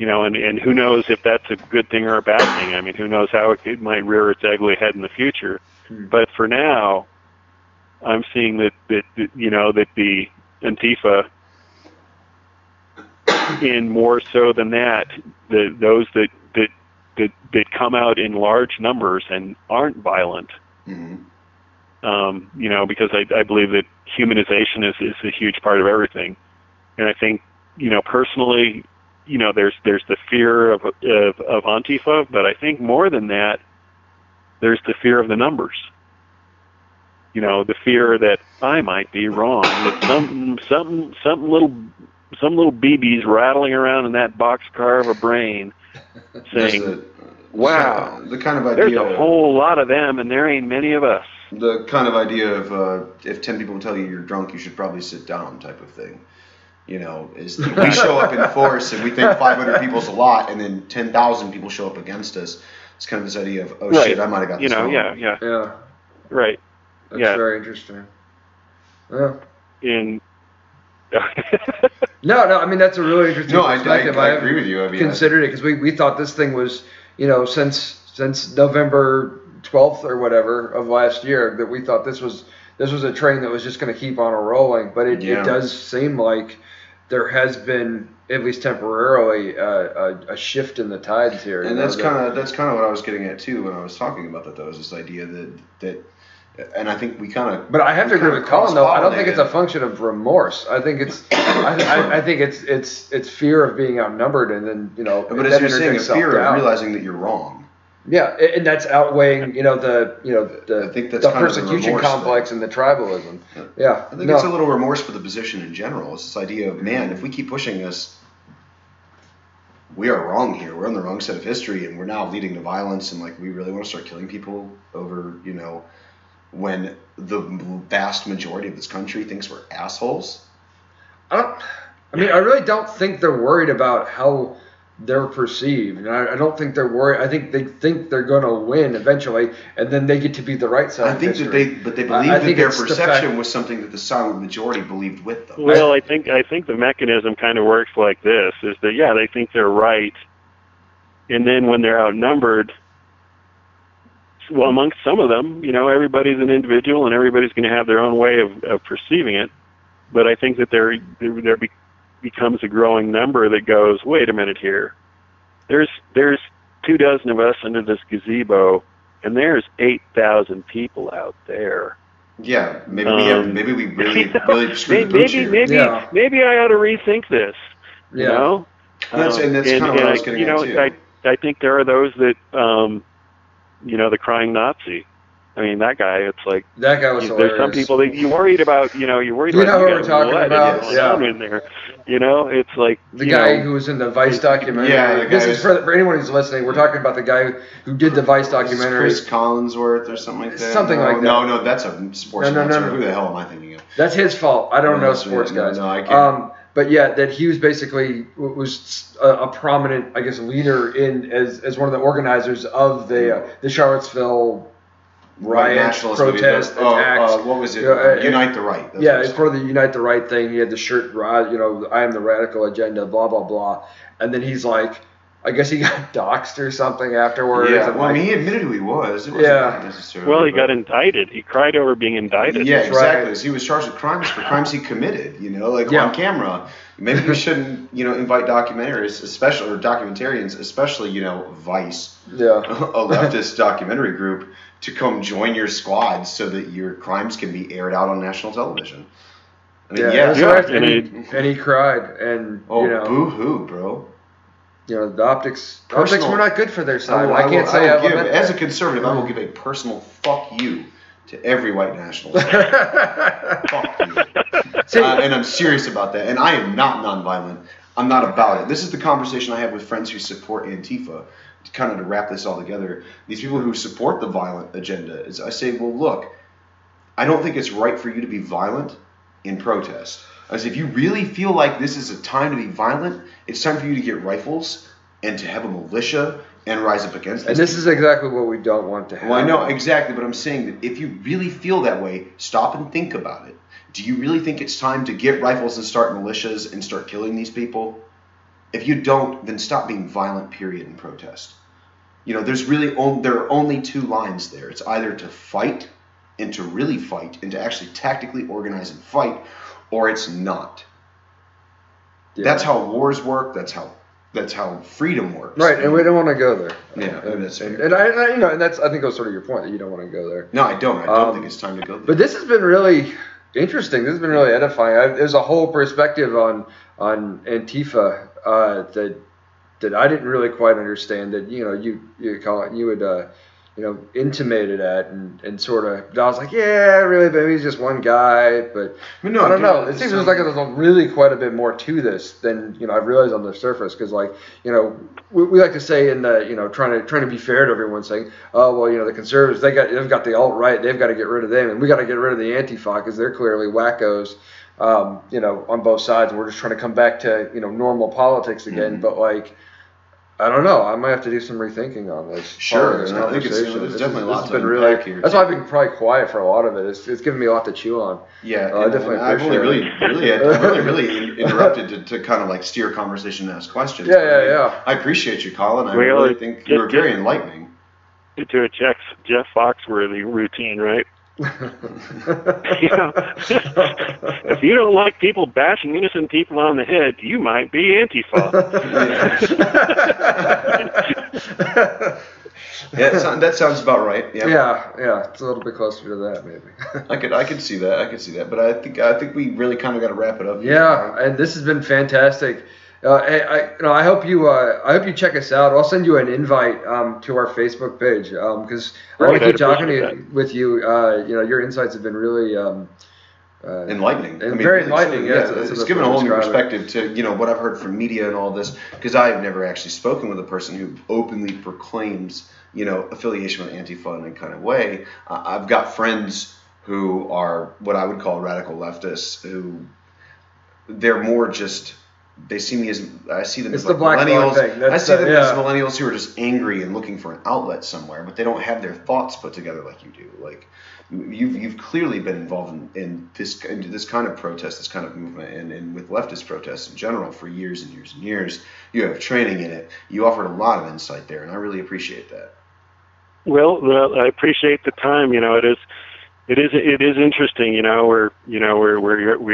and who knows if that's a good thing or a bad thing. I mean, who knows how it might rear its ugly head in the future. But for now, I'm seeing that the Antifa, in more so than that, those that come out in large numbers and aren't violent. Because I believe that humanization is a huge part of everything, and I think personally, there's the fear of Antifa, but I think more than that, there's the fear of the numbers. The fear that I might be wrong, that some little BB's rattling around in that boxcar of a brain, saying, "Wow, the kind of idea, there's a whole lot of them, and there ain't many of us." The kind of idea of if 10 people tell you you're drunk, you should probably sit down, type of thing. Is we show up in force and we think 500 people's a lot, and then 10,000 people show up against us. It's kind of this idea of, oh shit, I might have got this wrong. Yeah. Right. That's very interesting. Yeah. No, I mean, that's a really interesting perspective. I agree with you. I mean, considered it because we thought this thing was, since November 12th or whatever of last year, that we thought this was a train that was just going to keep on rolling. But it does seem like there has been, at least temporarily, a shift in the tides here. And that's kind of what I was getting at too when I was talking about that. Though, is this idea that. And I think we kind of. But I have to agree with Colin, though. I don't think it's a function of remorse. I think it's. I think it's fear of being outnumbered, and then But as you're saying, a fear of realizing that you're wrong. Yeah, and that's outweighing I think that's the persecution complex and the tribalism. Yeah. I think it's a little remorse for the position in general. It's this idea of, man, if we keep pushing this, we are wrong here. We're on the wrong side of history, and we're now leading to violence, and we really want to start killing people over when the vast majority of this country thinks we're assholes. I really don't think they're worried about how they're perceived. And I don't think they're worried. I think they think they're going to win eventually, and then they get to be the right side of history. But they believe that their perception was something that the silent majority believed with them. Well, I think the mechanism kind of works like this, is that, they think they're right, and then when they're outnumbered, well, amongst some of them, everybody's an individual and everybody's going to have their own way of perceiving it. But I think that there becomes a growing number that goes, wait a minute here. There's 24 of us under this gazebo, and there's 8,000 people out there. Yeah, maybe we really screwed the pooch here. Maybe I ought to rethink this. Yeah. That's kind of what I was getting at too. I think there are those that. The crying Nazi. I mean, that guy. It's like that guy was hilarious. There's some people that you worried about. You're worried about. Who we're talking about? In there. It's like the guy who was in the Vice documentary. Yeah, this is for anyone who's listening. We're talking about the guy who did the Vice documentary. Chris Collinsworth or something like that. Something like that. No, that's a sports announcer. No. Who the hell am I thinking of? That's his fault. I don't know sports guys. No, I can't. But yeah, that he was basically a prominent, I guess, leader as one of the organizers of the Charlottesville riot, protest, attacks. What was it? Unite the Right. It's for the Unite the Right thing. He had the shirt, I am the radical agenda, blah blah blah. And then he's like, I guess he got doxxed or something afterwards. Yeah, well, he admitted who he was. It wasn't necessarily. Well, he got indicted. He cried over being indicted. Yeah, exactly. So he was charged with crimes he committed, on camera. Maybe you shouldn't, invite documentarians, especially, Vice, a leftist documentary group, to come join your squad so that your crimes can be aired out on national television. I mean, and he cried, and boo-hoo, bro. The optics were not good for their side. I can't say as a conservative, I will give a personal fuck you to every white nationalist. Fuck you. And I'm serious about that. And I am not nonviolent. I'm not about it. This is the conversation I have with friends who support Antifa. To wrap this all together, these people who support the violent agenda, is I say, well, look, I don't think it's right for you to be violent in protest. As if you really feel like this is a time to be violent, it's time for you to get rifles and to have a militia and rise up against this. And this is exactly what we don't want to have. Well, I know, exactly, but I'm saying that if you really feel that way, stop and think about it. Do you really think it's time to get rifles and start militias and start killing these people? If you don't, then stop being violent, period, in protest. You know, there are only two lines there. It's either to fight and to really fight and to actually tactically organize and fight, or it's not. Yeah. That's how wars work. That's how freedom works. Right, and we don't want to go there. Yeah, that's fair. And I and that's, I think, that's sort of your point, that you don't want to go there. No, I don't. I don't think it's time to go there. But this has been really interesting. This has been really edifying. There's a whole perspective on Antifa that I didn't really quite understand. That you would intimated at and sort of, I was like, yeah, really, maybe he's just one guy, but no, I don't know. It seems like there's really quite a bit more to this than I've realized on the surface. Because we like to say in the trying to be fair to everyone, saying, oh well, the conservatives they've got the alt-right, they've got to get rid of them, and we got to get rid of the Antifa because they're clearly wackos, on both sides, and we're just trying to come back to normal politics again. Mm-hmm. But I don't know. I might have to do some rethinking on this. Sure, I think it's definitely a lot to unpack here. That's why I've been probably quiet for a lot of it. It's given me a lot to chew on. Yeah, definitely. I've only really interrupted to kind of steer conversation and ask questions. Yeah. I appreciate you, Colin. I really think you were very enlightening. To a Jeff Foxworthy routine, right? If you don't like people bashing innocent people on the head, you might be Antifa. That sounds about right. Yeah, it's a little bit closer to that, maybe. I could see that, but I think we really kind of got to wrap it up here. Yeah, and this has been fantastic. I hope you check us out. I'll send you an invite to our Facebook page because I want to keep talking with you. Your insights have been really enlightening. Very enlightening. It's given a whole new perspective to what I've heard from media and all this, because I have never actually spoken with a person who openly proclaims affiliation with Antifa in any kind of way. I've got friends who are what I would call radical leftists, who they're more just. I see them as millennials. I see them as millennials who are just angry and looking for an outlet somewhere, but they don't have their thoughts put together like you do. You've clearly been involved in this kind of protest, this kind of movement, and with leftist protests in general for years and years and years. You have training in it. You offered a lot of insight there, and I really appreciate that. Well, I appreciate the time. It is interesting. We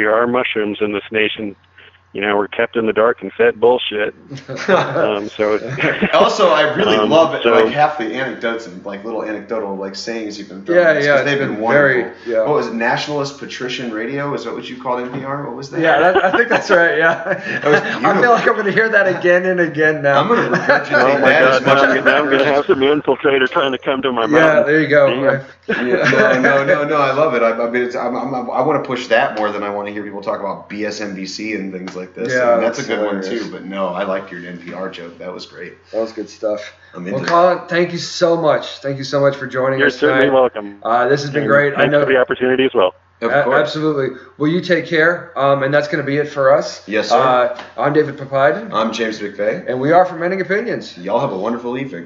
are mushrooms in this nation. We're kept in the dark and fed bullshit. Also, I really love it. Half the anecdotes and little anecdotal sayings you've been throwing. Yeah, they've been wonderful. What was it? Nationalist Patrician Radio? Is that what you called NPR? What was that? Yeah, I think that's right. Yeah, I feel like I'm going to hear that again and again now. I'm going to regurgitate that as much as now I'm going to have some infiltrator trying to come to my mouth. Yeah, there you go. No, I love it. I want to push that more than I want to hear people talk about BSNBC and things like this. Yeah, that's a good one too. But no, I liked your NPR joke. That was great. That was good stuff. Well, Colin, thank you so much. Thank you so much for joining us tonight. You're certainly welcome. This has been great. Thanks for the opportunity as well. Of course. Absolutely. Well, you take care, and that's going to be it for us. Yes, sir. I'm David Poseidon. I'm James McVeigh. And we are Fermenting Opinions. Y'all have a wonderful evening.